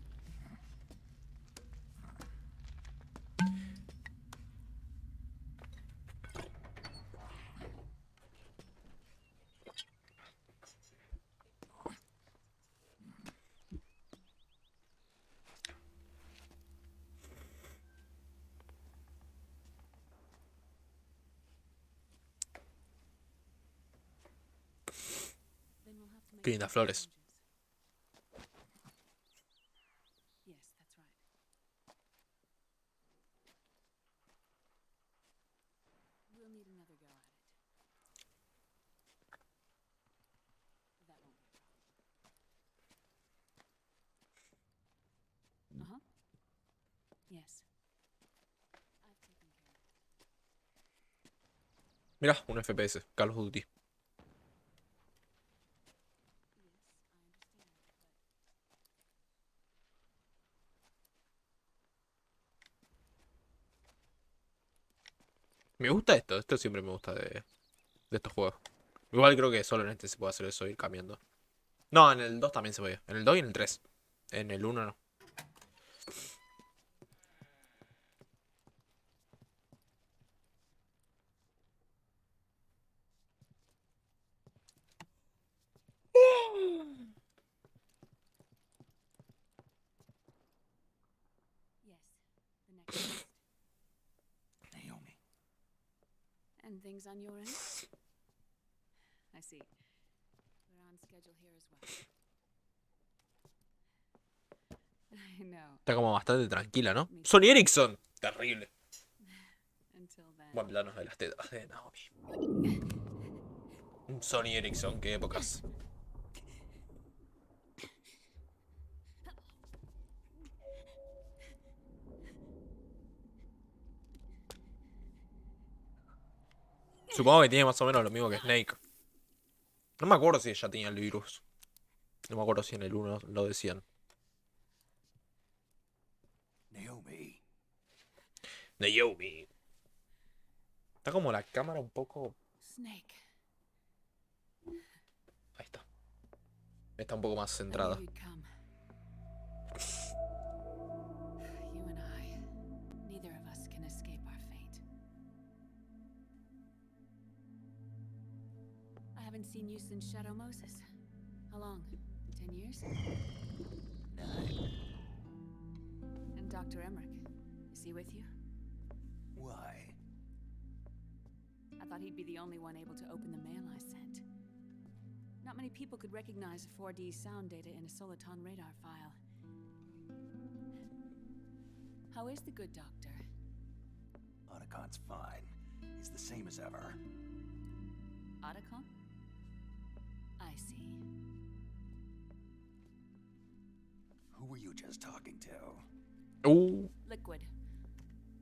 Qué lindas flores. Yes. I've taken care of it. Mira, un FPS, Call of Duty. Me gusta esto siempre me gusta de estos juegos. Igual creo que solo en este se puede hacer eso, ir cambiando. No, en el 2 también se podía. En el 2 y en el 3. En el 1 no. Yes, the next test. Naomi. And things on your end? I see. We're on schedule here as well. I know. Está como bastante tranquila, ¿no? Sony Ericsson. Terrible. Until then. Buen plano de las tetas de Naomi. Un Sony Ericsson, qué épocas. Supongo que tiene más o menos lo mismo que Snake. No me acuerdo si ella tenía el virus. No me acuerdo si en el 1 lo decían. Naomi. Naomi. Está como la cámara un poco... Snake. Ahí está. Está un poco más centrada. You and I, neither of us can escape our fate. I haven't seen you since Shadow Moses. How long? 10 years? 9. And Dr. Emmerich, is he with you? Why? I thought he'd be the only one able to open the mail I sent. Not many people could recognize 4D sound data in a Soliton radar file. How is the good doctor? Otacon's fine. He's the same as ever. Otacon? I see. Who were you just talking to? Oh. Liquid.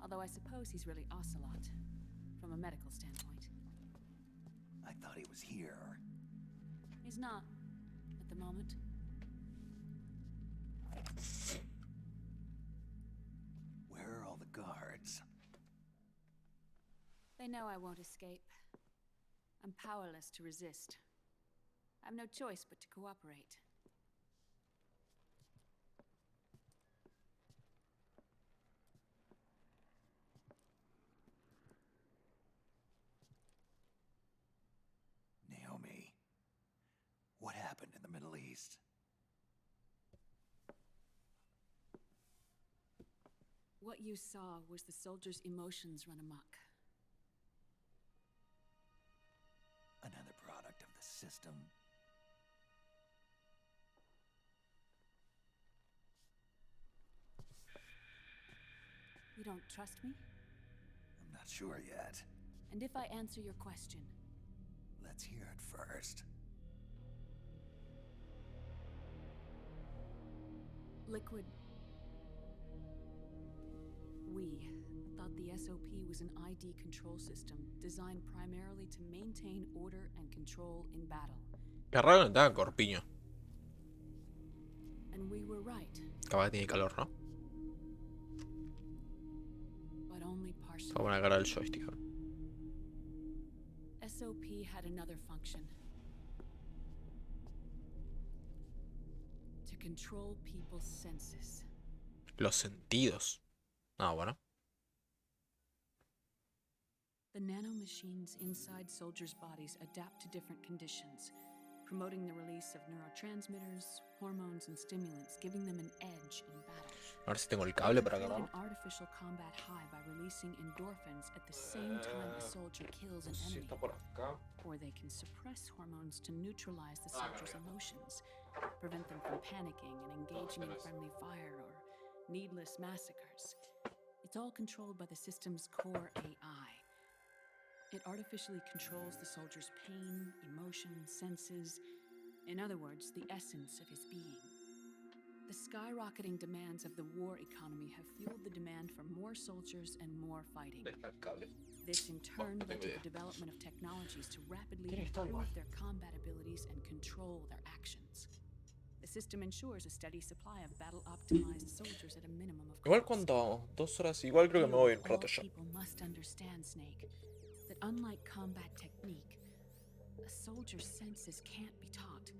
Although I suppose he's really Ocelot, from a medical standpoint. I thought he was here. He's not, at the moment. Where are all the guards? They know I won't escape. I'm powerless to resist. I have no choice but to cooperate. Naomi. What happened in the Middle East? What you saw was the soldiers' emotions run amok. Another product of the system. You don't trust me? I'm not sure yet. And if I answer your question? Let's hear it first. Liquid. We thought the SOP was an ID control system designed primarily to maintain order and control in battle. Qué raro que no tenga corpiño. And we were right. Capaz que tiene calor, ¿no? But only partially. Está buena cara del joystick. SOP had another function. To control people's senses. Los sentidos. Ah, bueno. The nanomachines inside soldiers' bodies adapt to different conditions, promoting the release of neurotransmitters, hormones, and stimulants, giving them an edge in battle. A ver si tengo el cable para Create agarrar. an artificial combat high by releasing endorphins at the same time a soldier kills an enemy. Or they can suppress hormones to neutralize the soldier's emotions, prevent them from panicking and engaging in friendly fire or needless massacres. It's all controlled by the system's core AI. It artificially controls the soldier's pain, emotion, senses, in other words, the essence of his being. The The skyrocketing demands of the war economy have fueled the demand for more soldiers and more fighting. This in turn led to the development of technologies to rapidly improve their combat abilities and control their actions. The system ensures a steady supply of battle-optimized soldiers at a minimum of Igual cost. cuánto vamos, 2 horas, igual creo que me voy un rato ya. People must understand, Snake, that unlike combat technique, a soldier's senses can't be taught.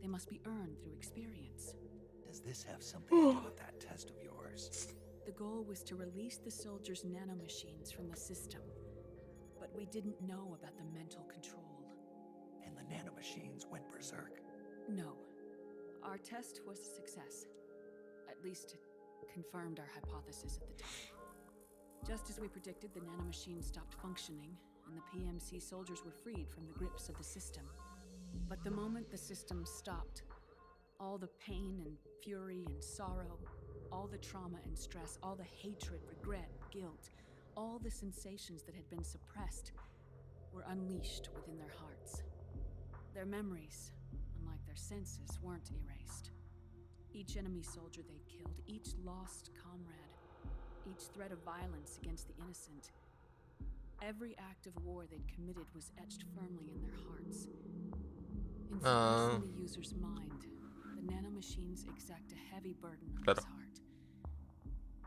They must be earned through experience. Does this have something to do with that test of yours? The goal was to release the soldiers' nanomachines from the system, but we didn't know about the mental control. And the nanomachines went berserk? No. Our test was a success. At least it confirmed our hypothesis at the time. Just as we predicted, the nanomachines stopped functioning, and the PMC soldiers were freed from the grips of the system. But the moment the system stopped, all the pain and fury and sorrow, all the trauma and stress, all the hatred, regret, guilt, all the sensations that had been suppressed were unleashed within their hearts. Their memories, unlike their senses, weren't erased. Each enemy soldier they'd killed, each lost comrade, each threat of violence against the innocent, every act of war they'd committed was etched firmly in their hearts. In suppressing the user's mind, the nanomachines exact a heavy burden on his heart.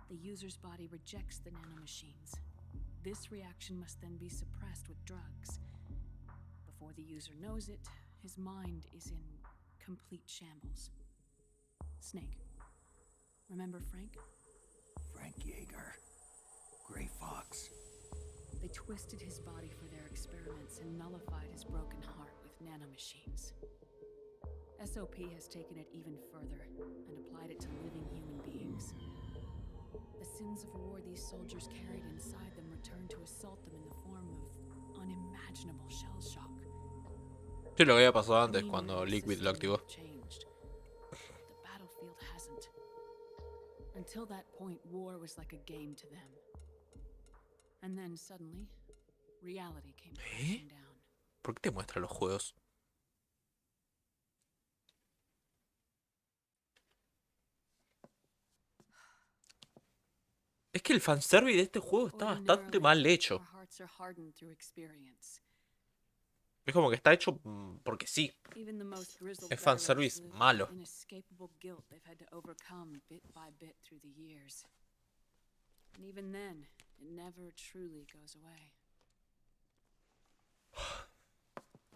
The user's body rejects the nanomachines. This reaction must then be suppressed with drugs. Before the user knows it, his mind is in complete shambles. Snake. Remember Frank? Frank Yeager. Gray Fox. They twisted his body for their experiments and nullified his broken heart with nanomachines. SOP has taken it even further and applied it to living human beings. The sins of war these soldiers carried inside them returned to assault them in the form of unimaginable shell shock. Sí, lo que había pasado antes cuando Liquid lo activó. The battlefield hasn't. Until that point, war was like a game to them. And then suddenly, reality came crashing down. ¿Por qué te muestra los juegos? Es que el fanservice de este juego está bastante mal hecho. Es como que está hecho porque sí. Es fanservice malo.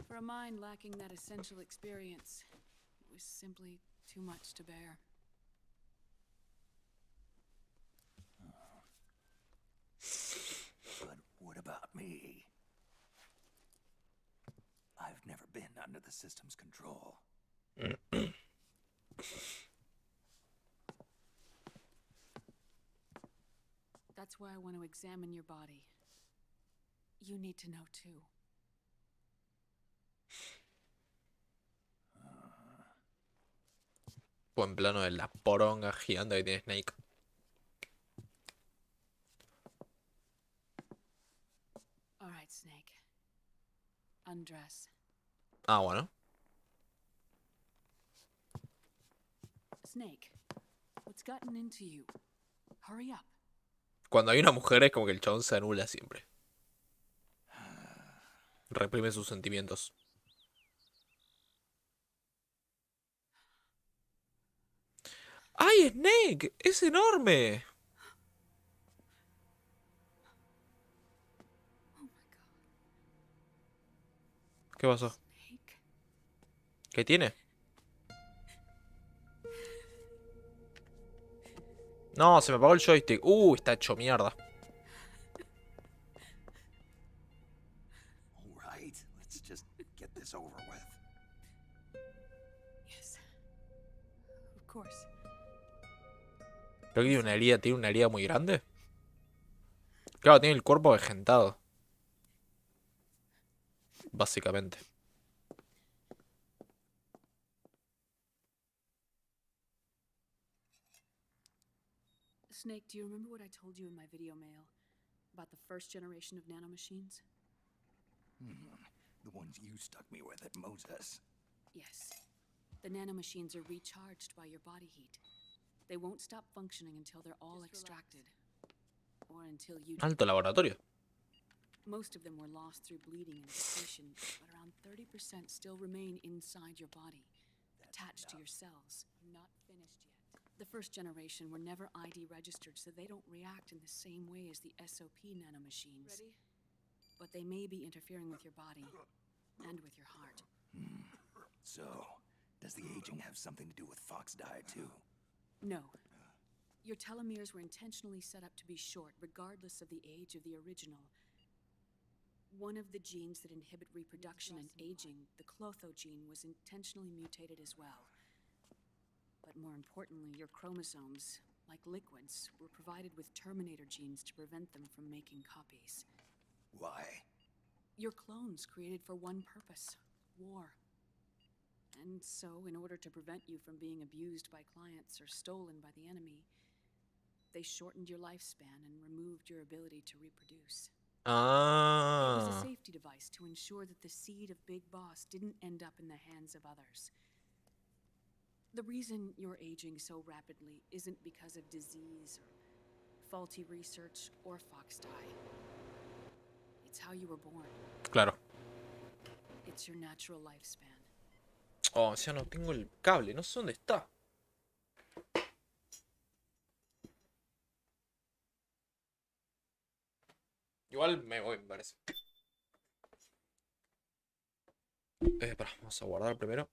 For a mind lacking that essential experience, it was simply too much to bear. But what about me? I've never been under the system's control. That's why I want to examine your body. You need to know too. Buen plano de la poronga gigante que tiene Snake. All right, Snake. Undress. Ah, bueno. Snake, what's gotten into you? Hurry up. Cuando hay una mujer es como que el chabón se anula siempre. Reprime sus sentimientos. ¡Ay, Snake! ¡Es enorme! ¿Qué pasó? ¿Qué tiene? No, se me apagó el joystick. Está hecho mierda. All right, let's just get this over with. Yes. Of course. Creo que tiene una herida muy grande. Claro, tiene el cuerpo avejentado. Básicamente. Snake, do you remember what I told you in my video mail about the first generation of nanomachines? The ones you stuck me with at Moses. Yes. The nanomachines are recharged by your body heat. They won't stop functioning until they're all extracted. Or until you... Alto laboratorio. Most of them were lost through bleeding and depletion, but around 30% still remain inside your body, attached to your cells. Not finished yet. The first generation were never ID registered, so they don't react in the same way as the SOP nanomachines. Ready? But they may be interfering with your body and with your heart. So, does the aging have something to do with fox dye too? No. Your telomeres were intentionally set up to be short, regardless of the age of the original. One of the genes that inhibit reproduction and aging, the clotho gene, was intentionally mutated as well. But more importantly, your chromosomes, like liquids, were provided with terminator genes to prevent them from making copies. Why? Your clones created for one purpose: war. And so, in order to prevent you from being abused by clients or stolen by the enemy, they shortened your lifespan and removed your ability to reproduce. It was a safety device to ensure that the seed of Big Boss didn't end up in the hands of others. The reason you're aging so rapidly isn't because of disease or faulty research or fox dye. It's how you were born. Claro. It's your natural lifespan. Oh, o sea, no tengo el cable, no sé dónde está. Igual me voy, me parece. Pará, vamos a guardar primero.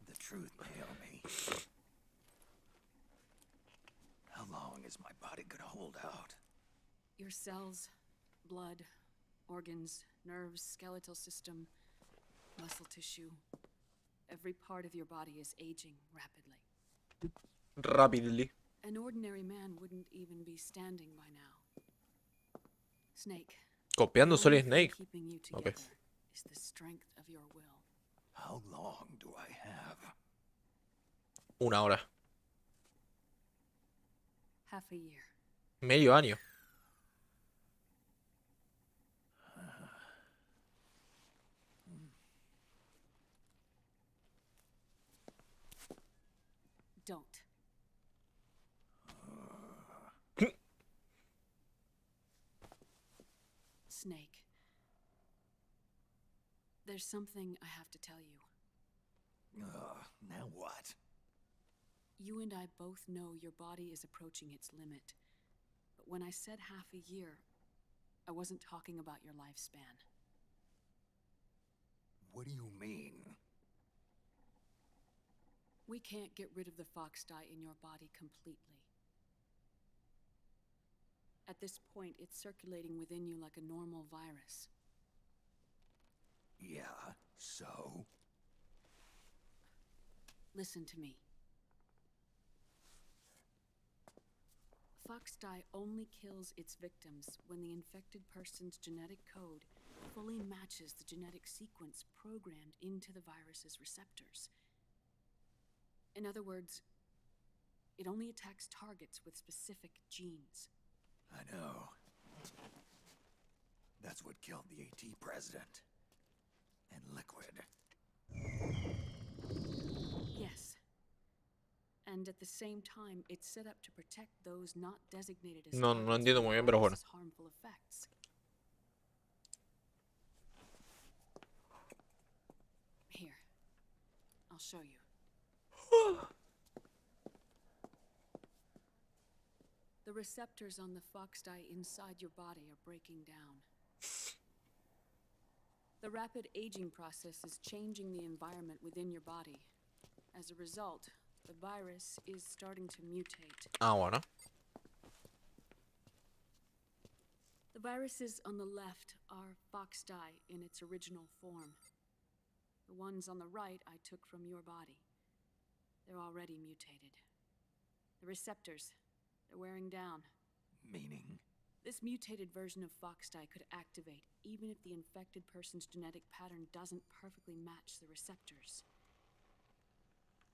The truth, Naomi. How long is my body gonna hold out? Your cells, blood, organs, nerves, skeletal system, muscle tissue. Every part of your body is aging rapidly. Rapidly. An ordinary man wouldn't even be standing by now. Snake. Copiando solo the only thing Snake. keeping you Okay. together is the strength of your will. How long do I have? Una hora. Half a year. Medio año. Don't. Snake. There's something I have to tell you. Now what? You and I both know your body is approaching its limit. But when I said half a year, I wasn't talking about your lifespan. What do you mean? We can't get rid of the fox dye in your body completely. At this point, it's circulating within you like a normal virus. Yeah, so? Listen to me. Fox dye only kills its victims when the infected person's genetic code fully matches the genetic sequence programmed into the virus's receptors. In other words, it only attacks targets with specific genes. I know. That's what killed the AT president. And Liquid. Yes. And at the same time, it's set up to protect those not designated as No targets entiendo for muy the bien, pero bueno. virus's harmful effects. Here. I'll show you. The receptors on the fox dye inside your body are breaking down. The rapid aging process is changing the environment within your body. As a result, the virus is starting to mutate. Ah, bueno. The viruses on the left are fox dye in its original form. The ones on the right I took from your body. They're already mutated. The receptors, they're wearing down. Meaning? This mutated version of Foxdie could activate even if the infected person's genetic pattern doesn't perfectly match the receptors.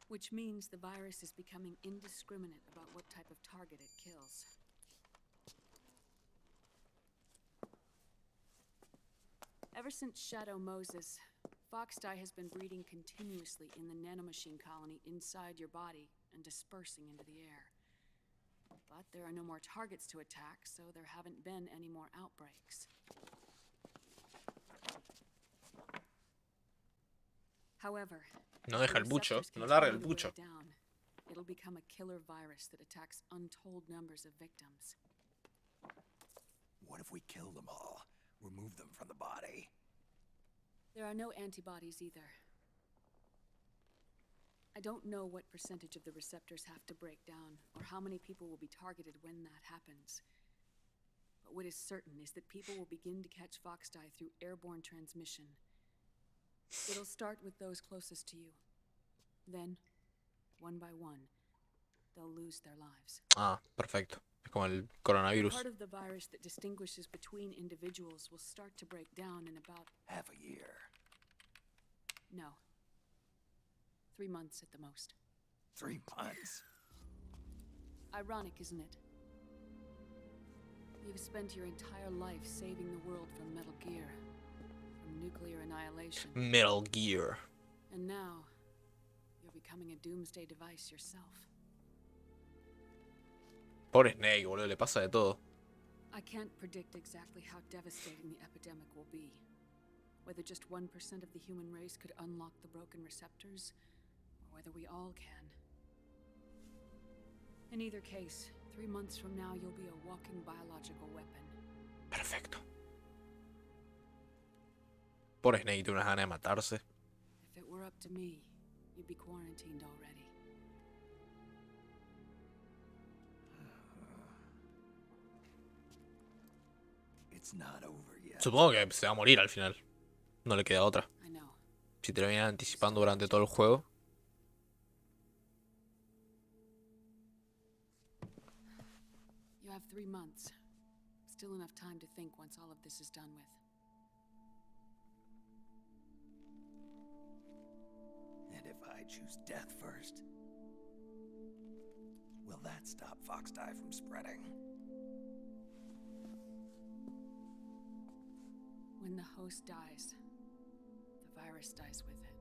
Which means the virus is becoming indiscriminate about what type of target it kills. Ever since Shadow Moses, Foxdie has been breeding continuously in the nanomachine colony inside your body and dispersing into the air. But there are no more targets to attack, so there haven't been any more outbreaks. However, No deja el pucho, no larga el pucho. It'll become a killer virus that attacks untold numbers of victims. What if we kill them all? Remove them from the body? There are no antibodies either. I don't know what percentage of the receptors have to break down, or how many people will be targeted when that happens. But what is certain is that people will begin to catch Foxdie through airborne transmission. It'll start with those closest to you. Then, one by one, they'll lose their lives. Ah, perfecto. Es como el coronavirus. Part of the virus that distinguishes between individuals will start to break down in about half a year. No. 3 months at the most. 3 months? Ironic, isn't it? You've spent your entire life saving the world from Metal Gear, from nuclear annihilation. Metal Gear. And now, you're becoming a doomsday device yourself. Pobre Snake, boludo, le pasa de todo. I can't predict exactly how devastating the epidemic will be. Whether just 1% of the human race could unlock the broken receptors, or whether we all can. In either case, 3 months from now, you'll be a walking biological weapon. Perfecto. Pobre Snake, tiene unas ganas de matarse. If it were up to me, you'd be quarantined already. It's not over yet. Supongo que se va a morir al final. No le queda otra. I know. Si te lo vienen anticipando durante todo el juego. You have 3 months. Still enough time to think once all of this is done with. And if I choose death first, will that stop Foxdie from spreading? When the host dies, the virus dies with it.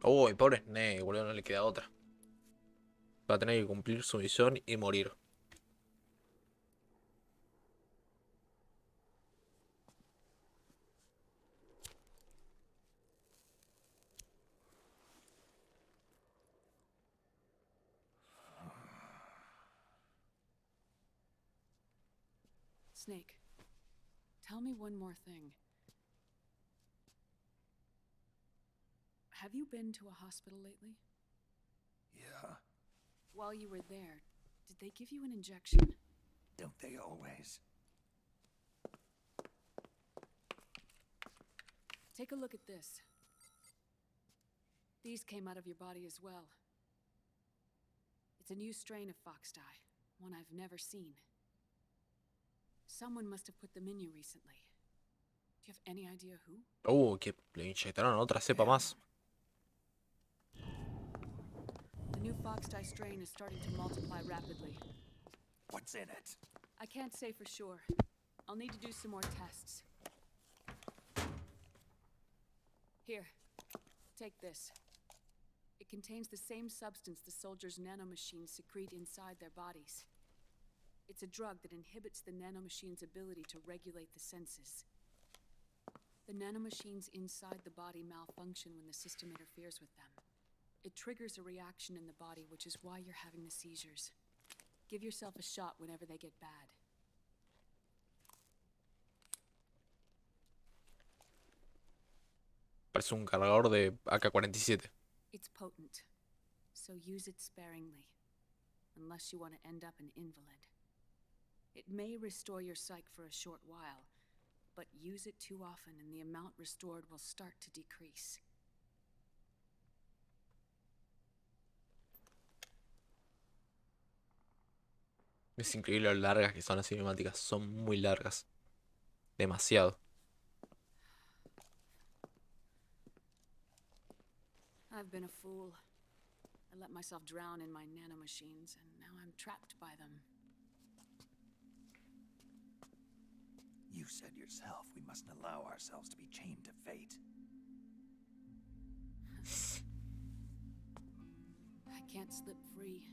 Uy, pobre Snake, boludo, no le queda otra. Va a tener que cumplir su misión y morir. Snake, tell me one more thing. Have you been to a hospital lately? Yeah. While you were there, did they give you an injection? Don't they always? Take a look at this. These came out of your body as well. It's a new strain of Foxdie, one I've never seen. Someone must have put them in you recently. Do you have any idea who? Que le inyectaron otra cepa más. The new Foxdie strain is starting to multiply rapidly. What's in it? I can't say for sure. I'll need to do some more tests. Here, take this. It contains the same substance the soldiers' nanomachines secrete inside their bodies. It's a drug that inhibits the nanomachine's ability to regulate the senses. The nanomachines inside the body malfunction when the system interferes with them. It triggers a reaction in the body, which is why you're having the seizures. Give yourself a shot whenever they get bad. Parece un cargador de AK-47. It's potent, so use it sparingly, unless you want to end up an invalid. It may restore your psyche for a short while, but use it too often and the amount restored will start to decrease. Es increíble lo largas que son las cinemáticas. Son muy largas. Demasiado. I've been a fool. I let myself drown in my nanomachines, and now I'm trapped by them. You said yourself we mustn't allow ourselves to be chained to fate. I can't slip free.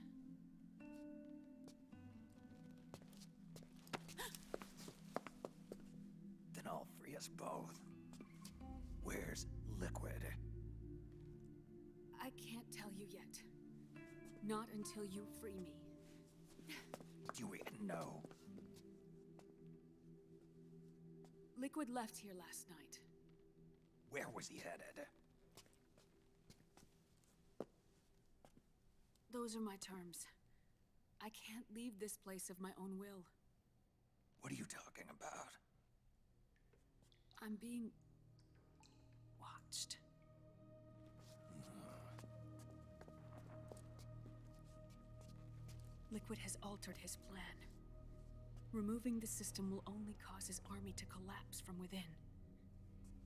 Then I'll free us both. Where's Liquid? I can't tell you yet. Not until you free me. Do you even know? Liquid left here last night. Where was he headed? Those are my terms. I can't leave this place of my own will. What are you talking about? I'm being watched. Liquid has altered his plan. Removing the system will only cause his army to collapse from within.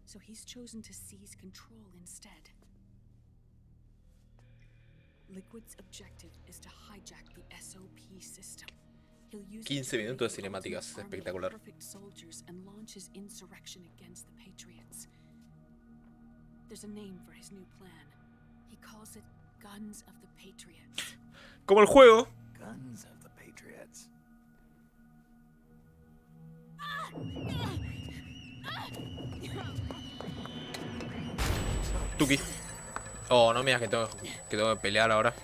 So he's chosen to seize control instead. Liquid's objective is to hijack the SOP system. He'll use 15 minutos de cinemáticas, espectacular. perfect soldiers and launch his insurrection against the Patriots. There's a name for his new plan. He calls it Guns of the Patriots. Como el juego. Guns of the Patriots. Tuki. Oh, no me digas que tengo que pelear ahora.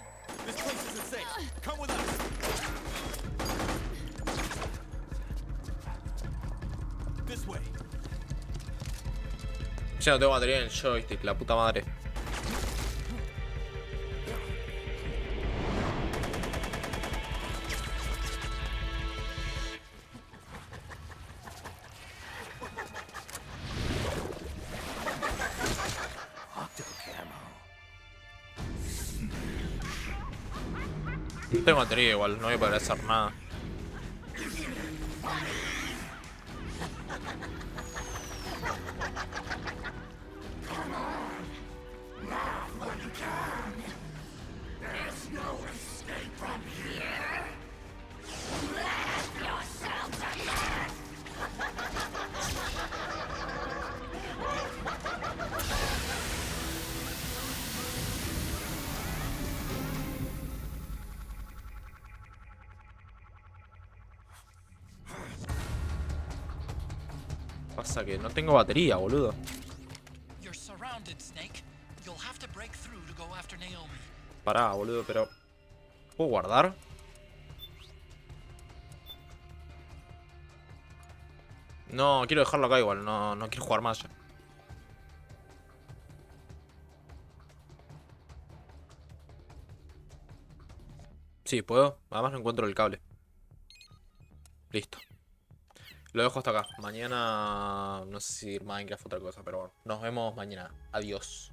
Ya no tengo batería en el joystick, la puta madre. No tengo batería igual, no voy a poder hacer nada. Pasa que no tengo batería, boludo. You're surrounded, Snake. You'll have to break through to go after Naomi. Pará, boludo, pero... ¿Puedo guardar? No, quiero dejarlo acá igual, no quiero jugar más ya. Sí, puedo. Además no encuentro el cable. Listo. Lo dejo hasta acá. Mañana no sé si Minecraft o otra cosa, pero bueno. Nos vemos mañana. Adiós.